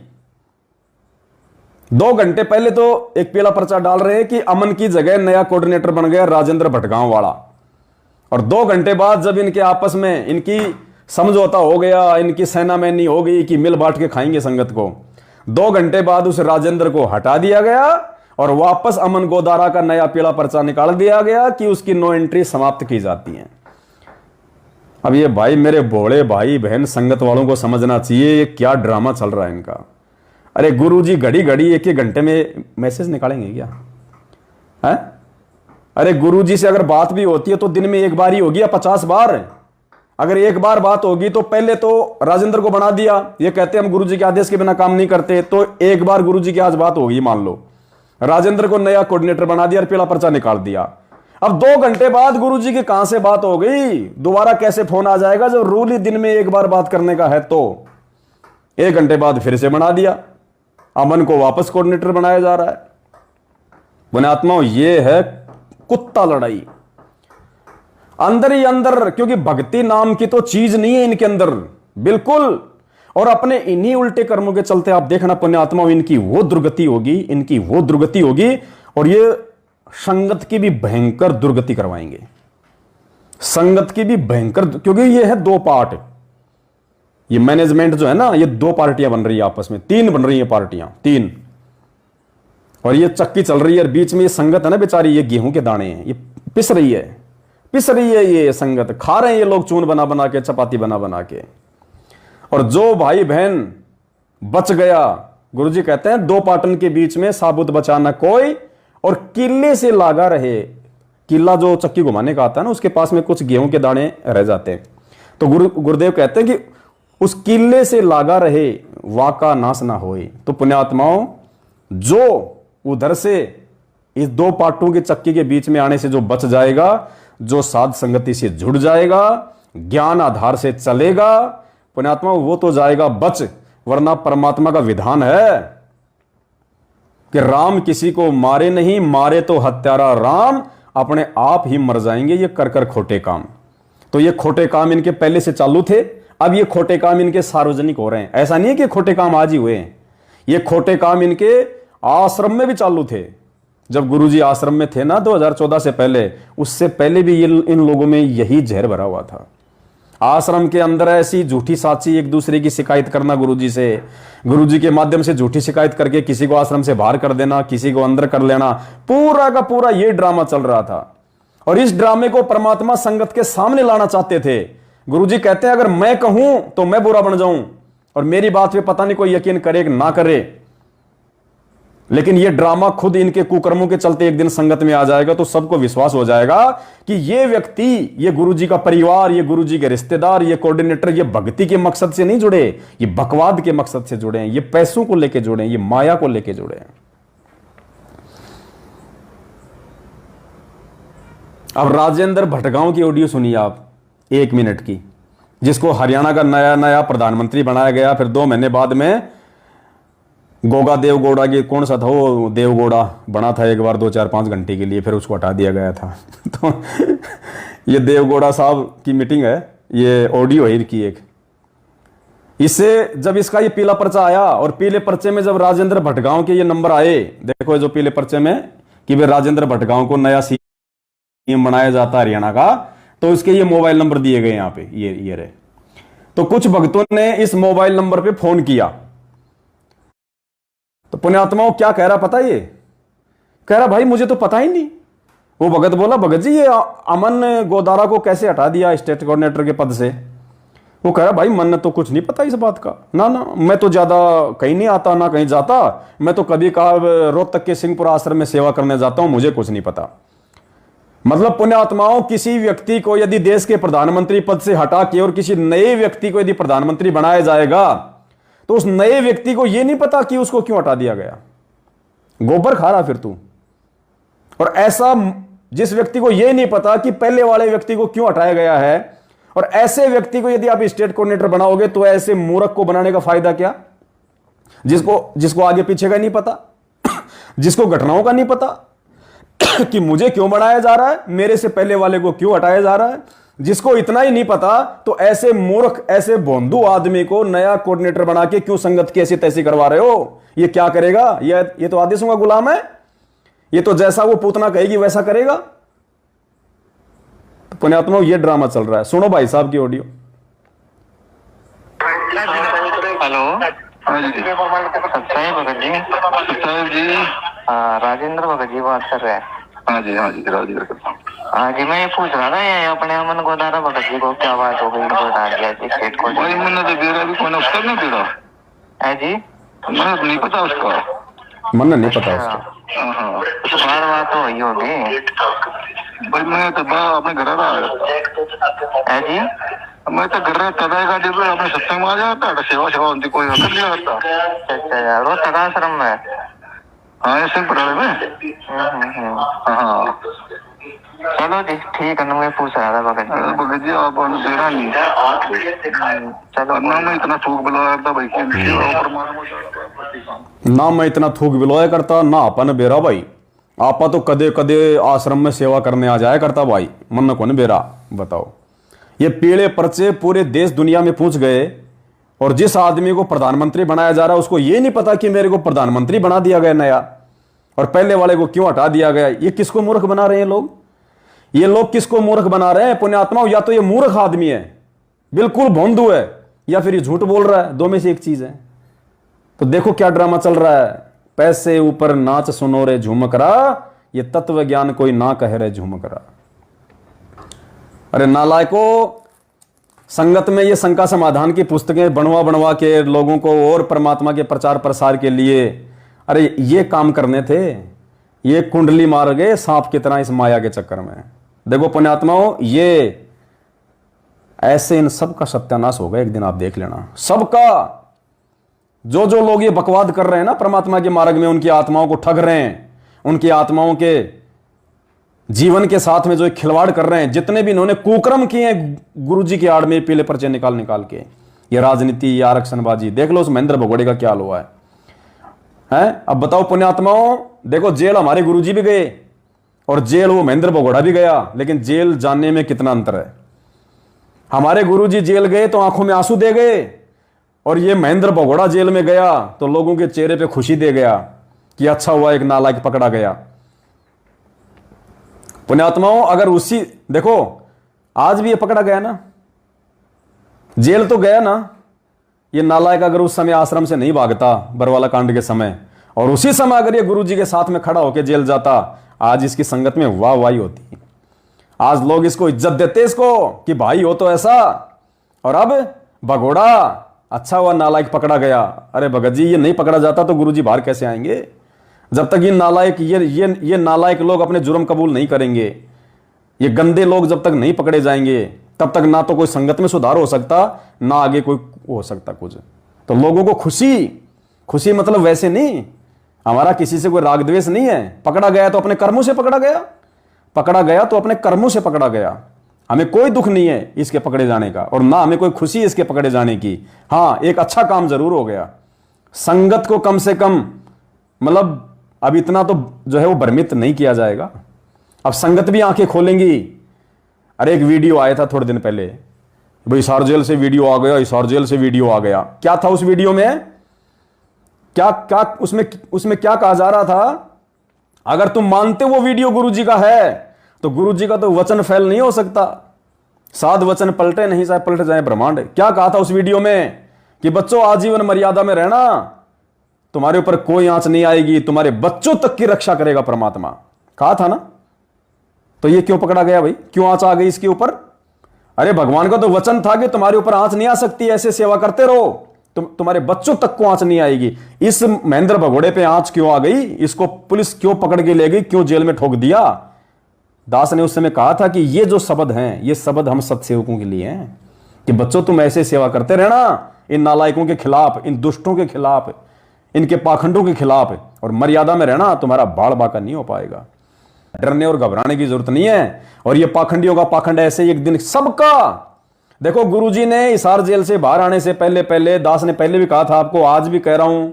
2 घंटे पहले तो एक पीला पर्चा डाल रहे हैं कि अमन की जगह नया कोऑर्डिनेटर बन गया राजेंद्र भटगांव वाला, और 2 घंटे बाद जब इनके आपस में इनकी समझौता हो गया, इनकी सेनामैनी हो गई कि मिल बांट के खाएंगे संगत को, 2 घंटे बाद उस राजेंद्र को हटा दिया गया और वापस अमन गोदारा का नया पीला पर्चा निकाल दिया गया कि उसकी 9 एंट्री समाप्त की जाती हैं। अब ये भाई मेरे भोले भाई बहन संगत वालों को समझना चाहिए ये क्या ड्रामा चल रहा है इनका। अरे गुरुजी घड़ी घड़ी 1-1 घंटे में मैसेज निकालेंगे क्या है? अरे गुरुजी से अगर बात भी होती है तो दिन में 1 बार ही होगी या 50 बार? अगर 1 बार बात होगी तो पहले तो राजेंद्र को बना दिया, ये कहते हम गुरुजी के आदेश के बिना काम नहीं करते, तो 1 बार गुरुजी की आज बात होगी, मान लो राजेंद्र को नया कोऑर्डिनेटर बना दिया और पीला पर्चा निकाल दिया। अब 2 घंटे बाद गुरुजी की कहां से बात हो गई, दोबारा कैसे फोन आ जाएगा जब रूल ही दिन में 1 बार बात करने का है? तो 1 घंटे बाद फिर से बना दिया, अमन को वापस कोऑर्डिनेटर बनाया जा रहा है। पुण्यात्माओं ये है कुत्ता लड़ाई अंदर ही अंदर, क्योंकि भक्ति नाम की तो चीज नहीं है इनके अंदर बिल्कुल। और अपने इन्हीं उल्टे कर्मों के चलते आप देखना पुण्यात्माओं इनकी वो दुर्गति होगी और ये संगत की भी भयंकर दुर्गति करवाएंगे, संगत की भी भयंकर, क्योंकि ये है 2 पार्ट। ये मैनेजमेंट जो है ना, ये 2 पार्टियां बन रही है आपस में, 3 बन रही है पार्टियां, 3, और ये चक्की चल रही है। बीच में ये संगत है ना बेचारी, ये गेहूं के दाने हैं, ये पिस रही है ये संगत, खा रहे हैं ये लोग चून बना बना के, चपाती बना बना के। और जो भाई बहन बच गया, गुरुजी कहते हैं 2 पाटन के बीच में साबुत बचाना कोई, और किले से लागा रहे, किला जो चक्की घुमाने का आता है ना, उसके पास में कुछ गेहूं के दाने रह जाते हैं, तो गुरुदेव कहते हैं कि उस किले से लागा रहे, वाका नाश ना होए। तो पुण्यात्माओं जो उधर से इस 2 पाटों की चक्की के बीच में आने से जो बच जाएगा, जो साध संगति से जुड़ जाएगा, ज्ञान आधार से चलेगा, पुण्यात्मा वो तो जाएगा बच, वरना परमात्मा का विधान है कि राम किसी को मारे नहीं, मारे तो हत्यारा राम, अपने आप ही मर जाएंगे ये कर कर खोटे काम। तो ये खोटे काम इनके पहले से चालू थे, अब ये खोटे काम इनके सार्वजनिक हो रहे हैं। ऐसा नहीं है कि खोटे काम आज ही हुए हैं, ये खोटे काम इनके आश्रम में भी चालू थे। जब गुरुजी आश्रम में थे ना 2014 से पहले, उससे पहले भी ये इन लोगों में यही जहर भरा हुआ था। आश्रम के अंदर ऐसी झूठी साची एक दूसरे की शिकायत करना गुरुजी से, गुरुजी के माध्यम से झूठी शिकायत करके किसी को आश्रम से बाहर कर देना, किसी को अंदर कर लेना, पूरा का पूरा ये ड्रामा चल रहा था। और इस ड्रामे को परमात्मा संगत के सामने लाना चाहते थे। गुरुजी कहते हैं अगर मैं कहूं तो मैं बुरा बन जाऊं, और मेरी बात पे पता नहीं कोई यकीन करे कि ना करे, लेकिन ये ड्रामा खुद इनके कुकर्मों के चलते एक दिन संगत में आ जाएगा तो सबको विश्वास हो जाएगा कि ये व्यक्ति, ये गुरुजी का परिवार, ये गुरुजी के रिश्तेदार, ये कोऑर्डिनेटर, ये भक्ति के मकसद से नहीं जुड़े, ये बकवाद के मकसद से जुड़े हैं, ये पैसों को लेके जुड़े हैं, ये माया को लेके जुड़े हैं। अब राजेंद्र भटगांव की ऑडियो सुनिए आप 1 मिनट की, जिसको हरियाणा का नया नया प्रधानमंत्री बनाया गया। फिर 2 महीने बाद में गोगा देवगौड़ा की, कौन सा था वो देवगौड़ा, बना था एक बार 2, 4, 5 घंटे के लिए, फिर उसको हटा दिया गया था। तो ये देवगौड़ा साहब की मीटिंग है, ये ऑडियो है इनकी एक। इससे जब इसका ये पीला पर्चा आया और पीले पर्चे में जब राजेंद्र भटगांव के ये नंबर आए, देखो जो पीले पर्चे में कि भाई राजेंद्र भटगांव को नया सीएम बनाया जाता है हरियाणा का, तो इसके ये मोबाइल नंबर दिए गए यहां पे, ये रहे। तो कुछ भक्तों ने इस मोबाइल नंबर पे फोन किया, तो पुण्यात्माओं क्या कह रहा पता, ये कह रहा भाई मुझे तो पता ही नहीं। वो भगत बोला, भगत जी ये अमन गोदारा को कैसे हटा दिया स्टेट कोऑर्डिनेटर के पद से? वो कह रहा भाई मन तो कुछ नहीं पता इस बात का, ना मैं तो ज्यादा कहीं नहीं आता, ना कहीं जाता, मैं तो कभी कहा रोहतक के सिंहपुर आश्रम में सेवा करने जाता हूं, मुझे कुछ नहीं पता। मतलब पुण्यात्माओं, किसी व्यक्ति को यदि देश के प्रधानमंत्री पद से हटा के और किसी नए व्यक्ति को यदि प्रधानमंत्री बनाया जाएगा तो उस नए व्यक्ति को यह नहीं पता कि उसको क्यों हटा दिया गया। गोबर खा रहा फिर तू। और ऐसा जिस व्यक्ति को यह नहीं पता कि पहले वाले व्यक्ति को क्यों हटाया गया है, और ऐसे व्यक्ति को यदि आप स्टेट कोऑर्डिनेटर बनाओगे तो ऐसे मूर्ख को बनाने का फायदा क्या, जिसको आगे पीछे का नहीं पता, जिसको घटनाओं का नहीं पता कि मुझे क्यों बनाया जा रहा है, मेरे से पहले वाले को क्यों हटाया जा रहा है, जिसको इतना ही नहीं पता, तो ऐसे मूर्ख, ऐसे भोंदू आदमी को नया कोऑर्डिनेटर बना के क्यों संगत की ऐसी तैसी करवा रहे हो? ये क्या करेगा? ये तो आदेशों का गुलाम है, ये तो जैसा वो पूतना कहेगी वैसा करेगा। तो पुण्यात्मा ये ड्रामा चल रहा है। सुनो भाई साहब की ऑडियो। हेलो, सच्चाई भगत जी, साहब जी, राजेंद्र भगत जी बात कर रहे हैं। हाँ जी करता हूँ। हाँ जी, मैं ये पूछ रहा था ये अपने अमन गोदारा भगत जी को क्या बात हो गई, इनको हटा दिया जी स्टेट को? भाई मैंने तो बेरा भी कोई उसका नहीं बेरा है जी, मैंने तो नहीं पता उसका, मन नहीं पता उसका। हाँ तो बार बात हो रही होगी भाई, मैं तो अपने घर रहा है जी, मैं तो घर तदा गाड़ी पे अपने सत्संग में आ जाता, सेवा सेवा होती कोई कर लिया करता। अच्छा यार, वो तका आश्रम में? हाँ ऐसे पढ़ा में। हाँ चलो जी ठीक है ना, मैं पूछ रहा था भगत जी। भगत जी आप बेरा नहीं, चलो ना मैं इतना थूक बुलाया था भाई, ना मैं इतना थूक बिलोया करता, ना अपन बेरा भाई, आपा तो कदे कदे आश्रम में सेवा करने आ जाया करता भाई, मन कौन बेरा बताओ। ये पीले पर्चे पूरे देश दुनिया में पहुंच गए, और जिस आदमी को प्रधानमंत्री बनाया जा रहा है उसको ये नहीं पता कि मेरे को प्रधानमंत्री बना दिया गया नया, और पहले वाले को क्यों हटा दिया गया। ये किसको मूर्ख बना रहे हैं लोग? ये लोग किसको मूर्ख बना रहे हैं पुण्यात्माओं? या तो ये मूर्ख आदमी है, बिल्कुल भोंदू है, या फिर ये झूठ बोल रहा है, दो में से एक चीज है। तो देखो क्या ड्रामा चल रहा है। पैसे ऊपर नाच सुनो रे झुमकरा, ये तत्व ज्ञान कोई ना कह रहे झुमकरा। अरे नालायको, संगत में ये शंका समाधान की पुस्तकें बनवा बनवा के लोगों को और परमात्मा के प्रचार प्रसार के लिए, अरे ये काम करने थे, ये कुंडली मार गए सांप की तरह इस माया के चक्कर में। देखो पुण्यात्माओं, ये ऐसे इन सब का सत्यानाश होगा एक दिन, आप देख लेना सबका। जो लोग ये बकवाद कर रहे हैं ना परमात्मा के मार्ग में, उनकी आत्माओं को ठग रहे हैं, उनकी आत्माओं के जीवन के साथ में जो खिलवाड़ कर रहे हैं, जितने भी इन्होंने कुकर्म किए हैं गुरुजी की आड़ में पीले पर्चे निकाल के, ये राजनीति, ये आरक्षणबाजी, देख लो उस महेंद्र भगोड़े का क्या हाल हुआ है। अब बताओ पुण्यात्माओं, देखो जेल हमारे गुरुजी भी गए और जेल वो महेंद्र भगोड़ा भी गया, लेकिन जेल जाने में कितना अंतर है। हमारे गुरुजी जेल गए तो आंखों में आंसू दे गए, और ये महेंद्र भगोड़ा जेल में गया तो लोगों के चेहरे पे खुशी दे गया कि अच्छा हुआ एक नालायक पकड़ा गया। पुण्यात्माओं, अगर उसी, देखो आज भी ये पकड़ा गया ना, जेल तो गया ना ये नालायक, अगर उस समय आश्रम से नहीं भागता बरवाला कांड के समय, और उसी समय अगर ये गुरुजी के साथ में खड़ा होकर जेल जाता, आज इसकी संगत में वाह वाही होती। आज लोग इसको इज्जत देते इसको कि भाई हो तो ऐसा, और अब भगोड़ा अच्छा हुआ नालायक पकड़ा गया। अरे भगत जी, ये नहीं पकड़ा जाता तो गुरुजी बाहर कैसे आएंगे? जब तक ये नालायक ये नालायक लोग अपने जुर्म कबूल नहीं करेंगे, ये गंदे लोग जब तक नहीं पकड़े जाएंगे, तब तक ना तो कोई संगत में सुधार हो सकता, ना आगे कोई हो सकता कुछ। तो लोगों को खुशी मतलब वैसे नहीं, हमारा किसी से कोई राग द्वेष नहीं है। पकड़ा गया तो अपने कर्मों से पकड़ा गया तो अपने कर्मों से पकड़ा गया। हमें कोई दुख नहीं है इसके पकड़े जाने का, और ना हमें कोई खुशी इसके पकड़े जाने की। हाँ, एक अच्छा काम जरूर हो गया, संगत को कम से कम मतलब अब इतना तो जो है वो भ्रमित नहीं किया जाएगा। अब संगत भी आंखें खोलेंगी। अरे एक वीडियो आया था थोड़े दिन पहले, भाई हिसार जेल से वीडियो आ गया, हिसार जेल से वीडियो आ गया। क्या था उस वीडियो में? क्या उसमें क्या कहा जा रहा था? अगर तुम मानते वो वीडियो गुरुजी का है तो गुरुजी का तो वचन फैल नहीं हो सकता। साध वचन पलटे नहीं, चाहे पलट जाए ब्रह्मांड। क्या कहा था उस वीडियो में? कि बच्चों आजीवन मर्यादा में रहना, तुम्हारे ऊपर कोई आंच नहीं आएगी, तुम्हारे बच्चों तक की रक्षा करेगा परमात्मा। कहा था ना? तो ये क्यों पकड़ा गया भाई? क्यों आंच आ गई इसके ऊपर? अरे भगवान का तो वचन था कि तुम्हारे ऊपर आंच नहीं आ सकती, ऐसे सेवा करते रहो, तुम्हारे बच्चों तक को आंच नहीं आएगी। इस महेंद्र भगोड़े पे आंच क्यों आ गई? इसको पुलिस क्यों पकड़ के ले गई? क्यों जेल में ठोक दिया? दास ने उस समय कहा था कि ये जो शब्द हैं, ये शब्द हम सत्सेवकों के लिए हैं कि बच्चों तुम ऐसे सेवा करते रहना, इन नालायकों के खिलाफ, इन दुष्टों के खिलाफ, इनके पाखंडों के खिलाफ, और मर्यादा में रहना, तुम्हारा बाल बाका नहीं हो पाएगा। डरने और घबराने की जरूरत नहीं है। और ये पाखंडियों का पाखंड ऐसे एक दिन सबका। देखो गुरुजी ने हिसार जेल से बाहर आने से पहले दास ने पहले भी कहा था आपको, आज भी कह रहा हूं,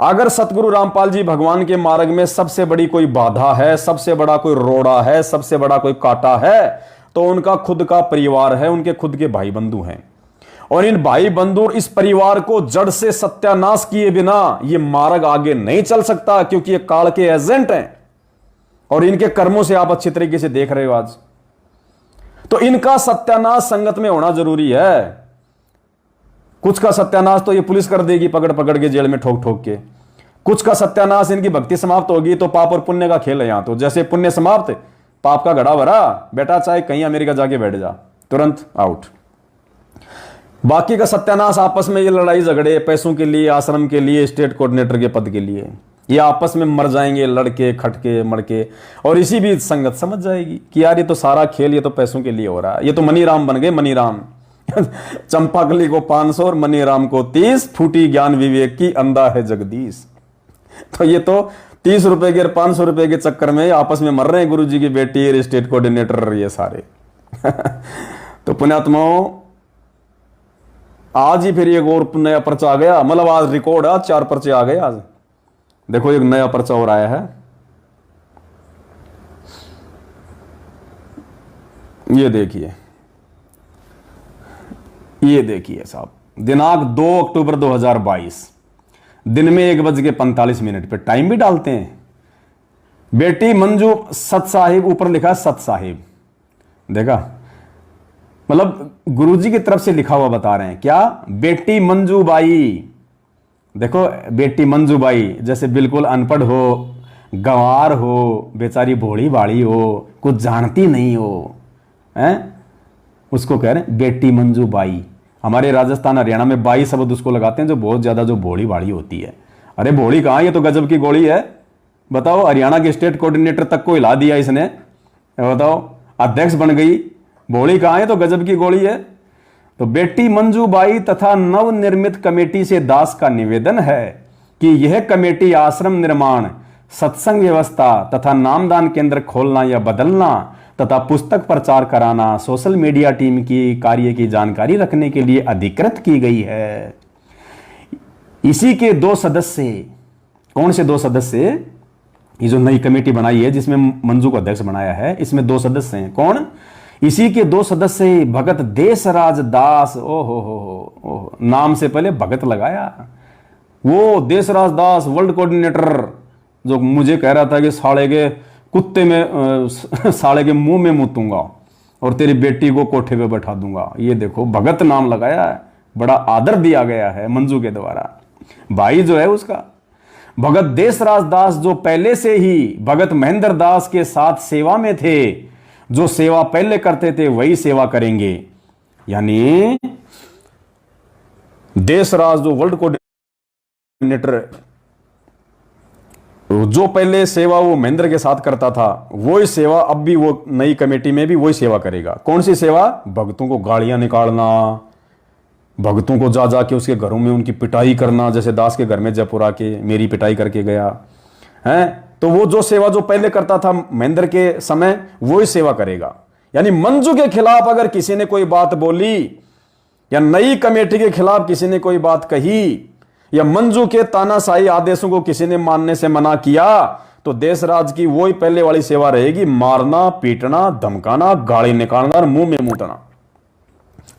अगर सतगुरु रामपाल जी भगवान के मार्ग में सबसे बड़ी कोई बाधा है, सबसे बड़ा कोई रोड़ा है, सबसे बड़ा कोई कांटा है, तो उनका खुद का परिवार है, उनके खुद के भाई बंधु हैं। और इन भाई बंधु, इस परिवार को जड़ से सत्यानाश किए बिना ये मार्ग आगे नहीं चल सकता, क्योंकि ये काल के एजेंट हैं और इनके कर्मों से आप अच्छी तरीके से देख रहे हो आज। तो इनका सत्यानाश संगत में होना जरूरी है। कुछ का सत्यानाश तो ये पुलिस कर देगी पकड़ पकड़ के जेल में ठोक ठोक के, कुछ का सत्यानाश इनकी भक्ति समाप्त होगी तो पाप और पुण्य का खेल है यहां। तो जैसे पुण्य समाप्त, पाप का घड़ा भरा, बेटा चाहे कहीं अमेरिका जाके बैठ जा, तुरंत आउट। बाकी का सत्यानाश आपस में ये लड़ाई झगड़े, पैसों के लिए, आश्रम के लिए, स्टेट कोऑर्डिनेटर के पद के लिए, ये आपस में मर जाएंगे लड़के खटके मड़के। और इसी भी संगत समझ जाएगी कि यार ये तो सारा खेल ये तो पैसों के लिए हो रहा है। ये तो मनीराम बन गए, मनीराम। चंपाकली को 500 और मनीराम को 30, फूटी ज्ञान विवेक की, अंधा है जगदीश। तो ये तो 30 रुपए के और 500 रुपए के चक्कर में आपस में मर रहे हैं, गुरुजी की बेटी, स्टेट कोऑर्डिनेटर, ये सारे। तो पुण्यात्माओं, आज ही फिर एक और नया पर्चा आ गया। मतलब आज रिकॉर्ड है, 4 पर्चे आ गए आज। देखो एक नया पर्चा और आया है, ये देखिए साहब, दिनांक 2 अक्टूबर 2022, दिन में 1:45 पे टाइम भी डालते हैं। बेटी मंजू सत साहिब, ऊपर लिखा सत साहिब, देखा? मतलब गुरुजी की तरफ से लिखा हुआ बता रहे हैं क्या? बेटी मंजू बाई, देखो बेटी मंजू बाई, जैसे बिल्कुल अनपढ़ हो, गंवार हो, बेचारी भोली भाड़ी हो, कुछ जानती नहीं हो, हैं? उसको कह रहे हैं बेटी मंजू बाई। हमारे राजस्थान हरियाणा में बाई शब्द उसको लगाते हैं जो बहुत ज्यादा जो भोली भाड़ी होती है। अरे भोली कहाँ, ये तो गजब की गोली है। बताओ, हरियाणा के स्टेट कोऑर्डिनेटर तक को हिला दिया इसने, बताओ, अध्यक्ष बन गई। भोली कहाँ है, तो गजब की गोली है। तो बेटी मंजू बाई तथा नवनिर्मित कमेटी से दास का निवेदन है कि यह कमेटी आश्रम निर्माण, सत्संग व्यवस्था तथा नामदान केंद्र खोलना या बदलना तथा पुस्तक प्रचार कराना, सोशल मीडिया टीम की कार्य की जानकारी रखने के लिए अधिकृत की गई है। इसी के 2 सदस्य, कौन से 2 सदस्य? ये जो नई कमेटी बनाई है जिसमें मंजू को अध्यक्ष बनाया है, इसमें 2 सदस्य हैं। कौन? इसी के 2 सदस्य भगत देशराज दास। ओहो, नाम से पहले भगत लगाया। वो देशराज दास वर्ल्ड कोऑर्डिनेटर जो मुझे कह रहा था कि साले के कुत्ते में साले के मुंह में मुतूंगा और तेरी बेटी को कोठे पे बैठा दूंगा। ये देखो, भगत नाम लगाया है, बड़ा आदर दिया गया है मंजू के द्वारा। भाई जो है उसका भगत देशराज दास, जो पहले से ही भगत महेंद्र दास के साथ सेवा में थे, जो सेवा पहले करते थे वही सेवा करेंगे। यानी देशराज जो वर्ल्ड कोऑर्डिनेटर जो पहले सेवा वो महेंद्र के साथ करता था वही सेवा अब भी वो नई कमेटी में भी वही सेवा करेगा। कौन सी सेवा? भक्तों को गालियां निकालना, भक्तों को जा जाके उसके घरों में उनकी पिटाई करना, जैसे दास के घर में जयपुर आके मेरी पिटाई करके गया है। तो वो जो सेवा जो पहले करता था महेंद्र के समय वही सेवा करेगा। यानी मंजू के खिलाफ अगर किसी ने कोई बात बोली या नई कमेटी के खिलाफ किसी ने कोई बात कही या मंजू के तानाशाही आदेशों को किसी ने मानने से मना किया तो देश राज की वही पहले वाली सेवा रहेगी, मारना, पीटना, धमकाना, गाली निकालना और मुंह में मूतना,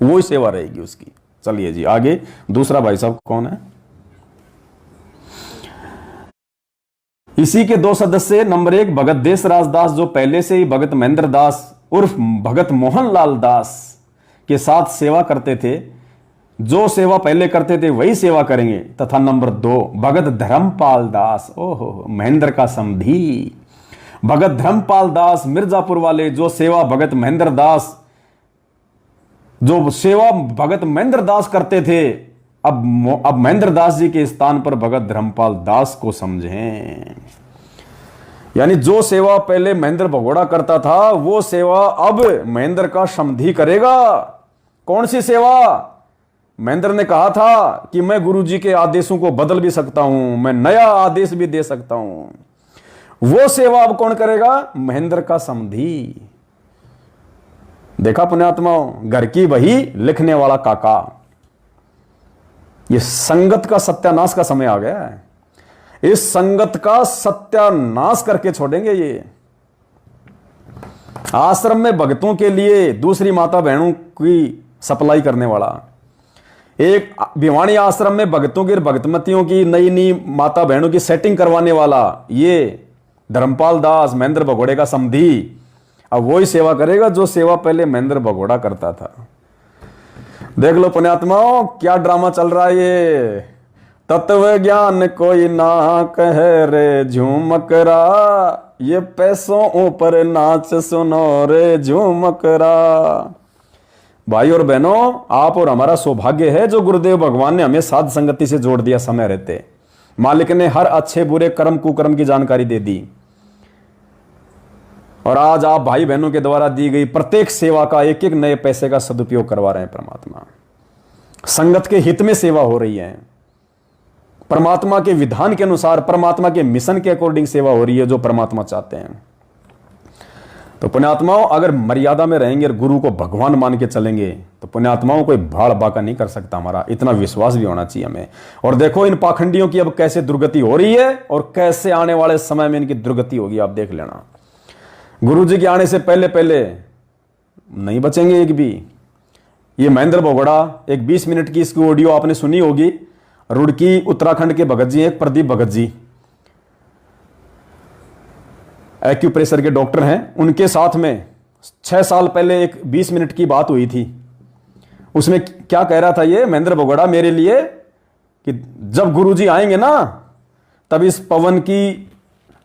वही सेवा रहेगी उसकी। चलिए जी आगे दूसरा भाई साहब कौन है? इसी के दो सदस्य, नंबर 1 भगत देशराज दास, जो पहले से ही भगत महेंद्र दास उर्फ भगत मोहनलाल दास के साथ सेवा करते थे, जो सेवा पहले करते थे वही सेवा करेंगे। तथा नंबर 2 भगत धर्मपाल दास, ओहो महेंद्र का समधी, भगत धर्मपाल दास मिर्जापुर वाले, जो सेवा भगत महेंद्र दास करते थे, अब महेंद्र दास जी के स्थान पर भगत धर्मपाल दास को समझें। यानी जो सेवा पहले महेंद्र भगोड़ा करता था वो सेवा अब महेंद्र का समधी करेगा। कौन सी सेवा? महेंद्र ने कहा था कि मैं गुरुजी के आदेशों को बदल भी सकता हूं, मैं नया आदेश भी दे सकता हूं। वो सेवा अब कौन करेगा? महेंद्र का समधी। देखा पुण्यात्माओं, घर की वही लिखने वाला काका। ये संगत का सत्यानाश का समय आ गया है। इस संगत का सत्यानाश करके छोड़ेंगे ये। आश्रम में भक्तों के लिए दूसरी माता बहनों की सप्लाई करने वाला, एक भिवानी आश्रम में भक्तों की भक्तमतियों की नई नई माता बहनों की सेटिंग करवाने वाला ये धर्मपाल दास महेंद्र भगोड़े का समधी अब वही सेवा करेगा जो सेवा पहले महेंद्र भगोड़ा करता था। देख लो पुण्यात्माओं क्या ड्रामा चल रहा है ये। तत्व ज्ञान कोई ना कह रे झूमकरा, ये पैसों ऊपर नाच सुनो रे झूमकरा। भाई और बहनों, आप और हमारा सौभाग्य है जो गुरुदेव भगवान ने हमें साध संगति से जोड़ दिया समय रहते। मालिक ने हर अच्छे बुरे कर्म कुकर्म की जानकारी दे दी और आज आप भाई बहनों के द्वारा दी गई प्रत्येक सेवा का एक एक नए पैसे का सदुपयोग करवा रहे हैं। परमात्मा संगत के हित में सेवा हो रही है, परमात्मा के विधान के अनुसार, परमात्मा के मिशन के अकॉर्डिंग सेवा हो रही है जो परमात्मा चाहते हैं। तो पुण्यात्माओं अगर मर्यादा में रहेंगे और गुरु को भगवान मान के चलेंगे तो पुण्यात्माओं कोई भाड़ बाका नहीं कर सकता। हमारा इतना विश्वास भी होना चाहिए हमें। और देखो इन पाखंडियों की अब कैसे दुर्गति हो रही है और कैसे आने वाले समय में इनकी दुर्गति होगी, आप देख लेना। गुरु जी के आने से पहले पहले नहीं बचेंगे एक भी। ये महेंद्र भगोड़ा, एक 20 मिनट की इसकी ऑडियो आपने सुनी होगी। रुड़की उत्तराखंड के भगत जी, एक प्रदीप भगत जी एक्यूप्रेशर के डॉक्टर हैं, उनके साथ में 6 साल पहले एक 20 मिनट की बात हुई थी। उसमें क्या कह रहा था ये महेंद्र भगोड़ा मेरे लिए कि जब गुरुजी आएंगे ना तब इस पवन की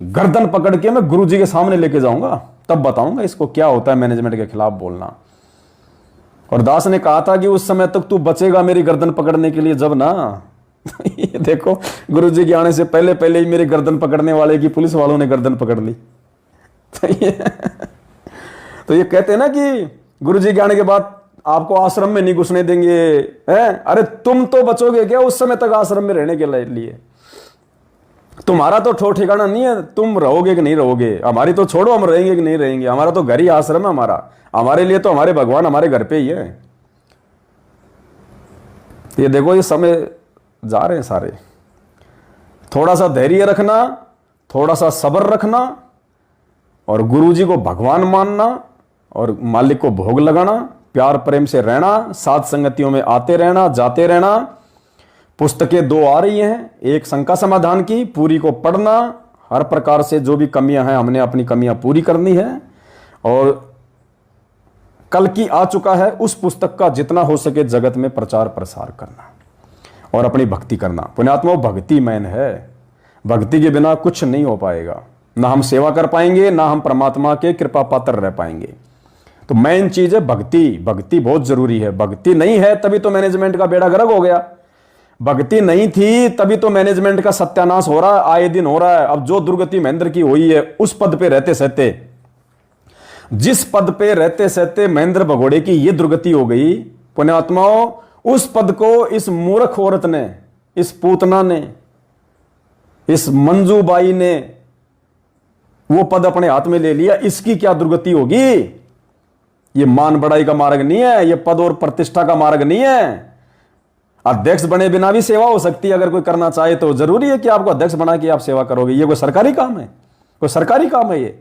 गर्दन पकड़ के मैं गुरुजी के सामने लेके जाऊंगा, तब बताऊंगा इसको क्या होता है मैनेजमेंट के खिलाफ बोलना। और दास ने कहा था कि उस समय तक तू बचेगा मेरी गर्दन पकड़ने के लिए जब ना ये देखो गुरुजी के आने से पहले पहले ही मेरी गर्दन पकड़ने वाले की पुलिस वालों ने गर्दन पकड़ ली। तो ये कहते हैं ना कि गुरुजी के आने के बाद आपको आश्रम में नहीं घुसने देंगे, हैं? अरे तुम तो बचोगे क्या उस समय तक आश्रम में रहने के लिए? तुम्हारा तो ठो ठिकाना नहीं है, तुम रहोगे कि नहीं रहोगे। हमारी तो छोड़ो, हम रहेंगे कि नहीं रहेंगे, हमारा तो घर ही आश्रम है हमारा। हमारे लिए तो हमारे भगवान हमारे घर पे ही है। ये देखो ये समय जा रहे हैं सारे। थोड़ा सा धैर्य रखना, थोड़ा सा सब्र रखना और गुरुजी को भगवान मानना और मालिक को भोग लगाना, प्यार प्रेम से रहना, साथ संगतियों में आते रहना, जाते रहना। पुस्तकें 2 आ रही हैं, एक शंका समाधान की, पूरी को पढ़ना, हर प्रकार से जो भी कमियां हैं हमने अपनी कमियां पूरी करनी है। और कल की आ चुका है उस पुस्तक का जितना हो सके जगत में प्रचार प्रसार करना और अपनी भक्ति करना। पुण्यात्मा भक्ति मैन है, भक्ति के बिना कुछ नहीं हो पाएगा। ना हम सेवा कर पाएंगे, ना हम परमात्मा के कृपा पात्र रह पाएंगे। तो मेन चीज है भक्ति। भक्ति बहुत जरूरी है। भक्ति नहीं है तभी तो मैनेजमेंट का बेड़ा गर्क हो गया। भक्ति नहीं थी तभी तो मैनेजमेंट का सत्यानाश हो रहा है, आए दिन हो रहा है। अब जो दुर्गति महेंद्र की हुई है, उस पद पे रहते सहते, जिस पद पे रहते सहते महेंद्र भगोड़े की ये दुर्गति हो गई, पुण्यात्माओं, उस पद को इस मूर्ख औरत ने, इस पूतना ने, इस मंजूबाई ने वो पद अपने हाथ में ले लिया। इसकी क्या दुर्गति होगी? ये मान बढ़ाई का मार्ग नहीं है, ये पद और प्रतिष्ठा का मार्ग नहीं है। अध्यक्ष बने बिना भी सेवा हो सकती है, अगर कोई करना चाहे तो। जरूरी है कि आपको अध्यक्ष बना के आप सेवा करोगे? ये कोई सरकारी काम है? कोई सरकारी काम है ये?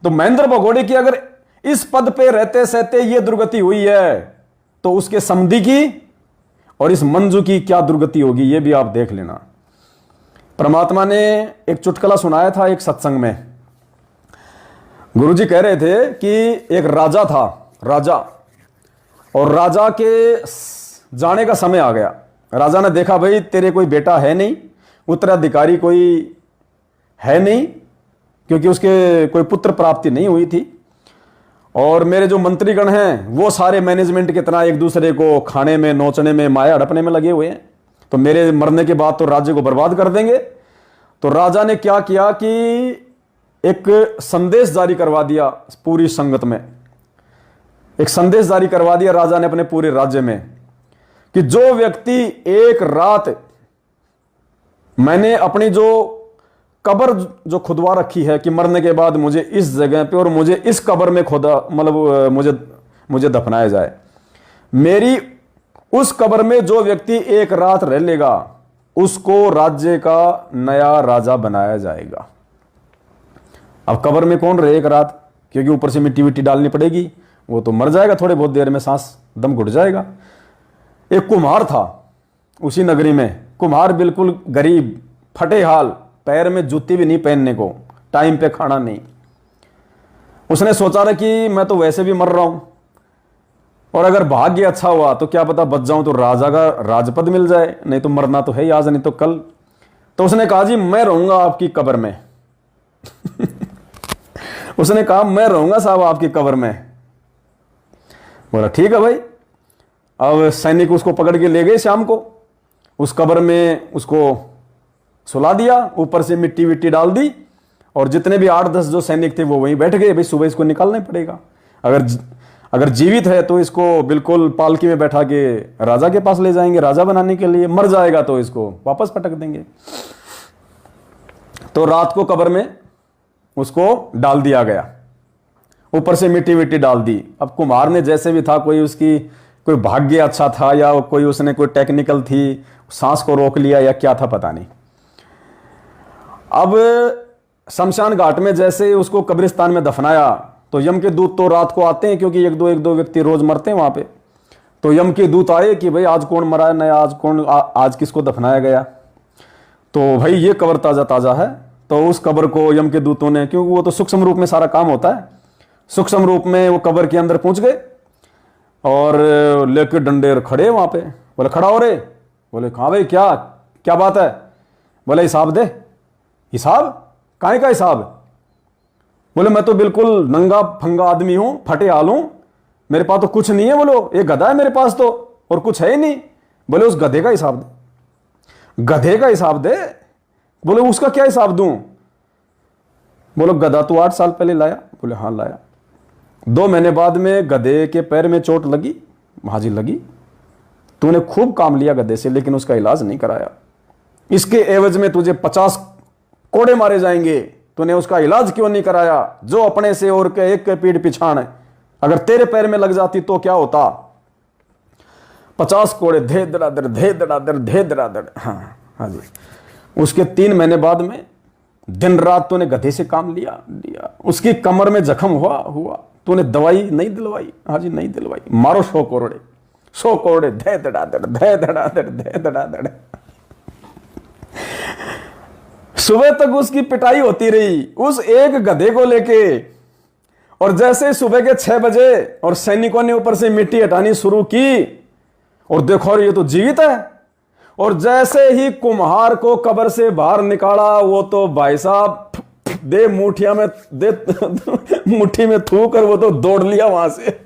तो महेंद्र भगोड़े की अगर इस पद पे रहते सहते ये दुर्गति हुई है, तो उसके समधी की और इस मंजू की क्या दुर्गति होगी, ये भी आप देख लेना। परमात्मा ने एक चुटकुला सुनाया था एक सत्संग में। गुरुजी कह रहे थे कि एक राजा था, राजा, और राजा के जाने का समय आ गया। राजा ने देखा, भाई तेरे कोई बेटा है नहीं, उत्तराधिकारी कोई है नहीं, क्योंकि उसके कोई पुत्र प्राप्ति नहीं हुई थी, और मेरे जो मंत्रीगण हैं वो सारे मैनेजमेंट की तरह एक दूसरे को खाने में, नोचने में, माया हड़पने में लगे हुए हैं, तो मेरे मरने के बाद तो राज्य को बर्बाद कर देंगे। तो राजा ने क्या किया कि एक संदेश जारी करवा दिया पूरी संगत में, एक संदेश जारी करवा दिया राजा ने अपने पूरे राज्य में कि जो व्यक्ति एक रात, मैंने अपनी जो कब्र जो खुदवा रखी है कि मरने के बाद मुझे इस जगह पे और मुझे इस कब्र में खुदा, मतलब मुझे दफनाया जाए, मेरी उस कब्र में जो व्यक्ति एक रात रह लेगा उसको राज्य का नया राजा बनाया जाएगा। अब कब्र में कौन रहे एक रात, क्योंकि ऊपर से मिट्टी विट्टी डालनी पड़ेगी, वो तो मर जाएगा थोड़े बहुत देर में, सांस दम घुट जाएगा। एक कुम्हार था उसी नगरी में, कुम्हार बिल्कुल गरीब, फटे हाल, पैर में जूती भी नहीं पहनने को, टाइम पे खाना नहीं। उसने सोचा रहा कि मैं तो वैसे भी मर रहा हूं, और अगर भाग्य अच्छा हुआ तो क्या पता बच जाऊं तो राजा का राजपद मिल जाए, नहीं तो मरना तो है ही, आज नहीं तो कल। तो उसने कहा, जी मैं रहूंगा आपकी कब्र में। उसने कहा, मैं रहूंगा साहब आपकी कब्र में। बोला ठीक है भाई। अब सैनिक उसको पकड़ के ले गए शाम को, उस कब्र में उसको सुला दिया, ऊपर से मिट्टी विट्टी डाल दी, और जितने भी 8-10 जो सैनिक थे वो वहीं बैठ गए। भाई सुबह इसको निकालना ही पड़ेगा, अगर जीवित है तो इसको बिल्कुल पालकी में बैठा के राजा के पास ले जाएंगे राजा बनाने के लिए, मर जाएगा तो इसको वापस पटक देंगे। तो रात को कब्र में उसको डाल दिया गया, ऊपर से मिट्टी विट्टी डाल दी। अब कुम्हार ने जैसे भी था, कोई उसकी कोई भाग्य अच्छा था या कोई उसने कोई टेक्निकल थी, सांस को रोक लिया या क्या था पता नहीं। अब शमशान घाट में जैसे उसको कब्रिस्तान में दफनाया, तो यम के दूत तो रात को आते हैं, क्योंकि एक दो व्यक्ति रोज मरते हैं वहां पे। तो यम के दूत आए कि भाई आज कौन मरा है, नया आज किसको दफनाया गया। तो भाई ये कब्र ताजा ताजा है। तो उस कब्र को यम के दूतों ने, क्योंकि वो तो सूक्ष्म रूप में सारा काम होता है, सूक्ष्म रूप में वो कब्र के अंदर पहुंच गए और लेके डंडे खड़े वहां पे। बोले खड़ा हो रे। बोले कहाँ भाई, क्या बात है। बोले हिसाब दे। हिसाब? काहे का हिसाब? बोले मैं तो बिल्कुल नंगा फंगा आदमी हूं, फटे हाल हूं, मेरे पास तो कुछ नहीं है। बोलो एक गधा है मेरे पास तो, और कुछ है ही नहीं। बोले उस गधे का हिसाब दे। गधे का हिसाब दे? बोले उसका क्या हिसाब दूं? बोलो गधा तो 8 साल पहले लाया। बोले हाँ लाया। 2 महीने बाद में गधे के पैर में चोट लगी। हाजी लगी। तूने खूब काम लिया गधे से, लेकिन उसका इलाज नहीं कराया। इसके एवज में तुझे 50 कोड़े मारे जाएंगे। तूने उसका इलाज क्यों नहीं कराया? जो अपने से और के एक के पीठ पिछाड़, अगर तेरे पैर में लग जाती तो क्या होता? 50 कोड़े, धे धड़ाधड़ धे धड़ाधड़ धे धड़ाधड़। हाँ जी। उसके 3 महीने बाद में दिन रात तूने गधे से काम लिया। उसकी कमर में जख्म हुआ, तूने दवाई नहीं दिलवाई। हाँ जी नहीं दिलवाई। मारो 100 कोड़े धे धड़ाधड़ धे धड़ाधड़ धे धड़ाधड़। सुबह तक उसकी पिटाई होती रही उस एक गधे को लेके। और जैसे सुबह के 6 बजे और सैनिकों ने ऊपर से मिट्टी हटानी शुरू की, और देखो ये तो जीवित है। और जैसे ही कुम्हार को कब्र से बाहर निकाला, वो तो भाई साहब दे मुट्ठी में थूक कर वो तो दौड़ लिया वहां से।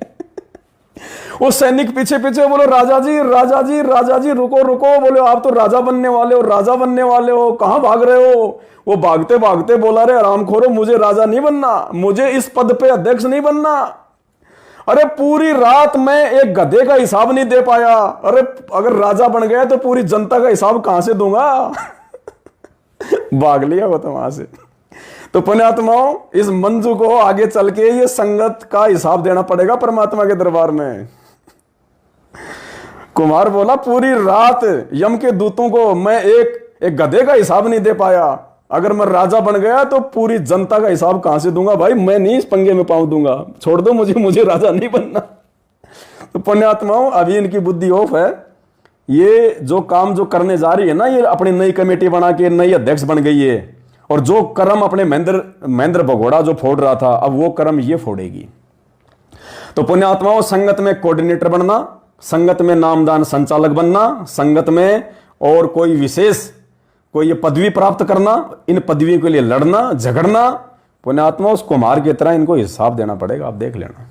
वो सैनिक पीछे पीछे बोलो राजा जी राजा जी राजा जी रुको रुको, बोले आप तो राजा बनने वाले हो, राजा बनने वाले हो, कहां भाग रहे हो। वो भागते भागते बोला रे आरामखोरो, मुझे राजा नहीं बनना, मुझे इस पद पे अध्यक्ष नहीं बनना। अरे पूरी रात मैं एक गधे का हिसाब नहीं दे पाया, अरे अगर राजा बन गया तो पूरी जनता का हिसाब कहां से दूंगा। भाग लिया वो तो वहां से। तो पुण्यात्माओं, इस मंजू को आगे चल के ये संगत का हिसाब देना पड़ेगा परमात्मा के दरबार में। कुमार बोला पूरी रात यम के दूतों को मैं एक गधे का हिसाब नहीं दे पाया, अगर मैं राजा बन गया तो पूरी जनता का हिसाब कहां से दूंगा। भाई मैं नहीं इस पंगे में पांव दूंगा, छोड़ दो मुझे राजा नहीं बनना। तो पुण्यात्माओं, अभी इनकी बुद्धि ऑफ है। ये जो काम जो करने जा रही है ना, ये अपनी नई कमेटी बना के नई अध्यक्ष बन गई है, और जो कर्म अपने महेंद्र भगोड़ा जो फोड़ रहा था, अब वो कर्म ये फोड़ेगी। तो पुण्यात्माओं, संगत में कोऑर्डिनेटर बनना, संगत में नामदान संचालक बनना, संगत में और कोई विशेष कोई ये पदवी प्राप्त करना, इन पदवियों के लिए लड़ना झगड़ना, पुण्यात्मा उस कुमार की तरह इनको हिसाब देना पड़ेगा। आप देख लेना।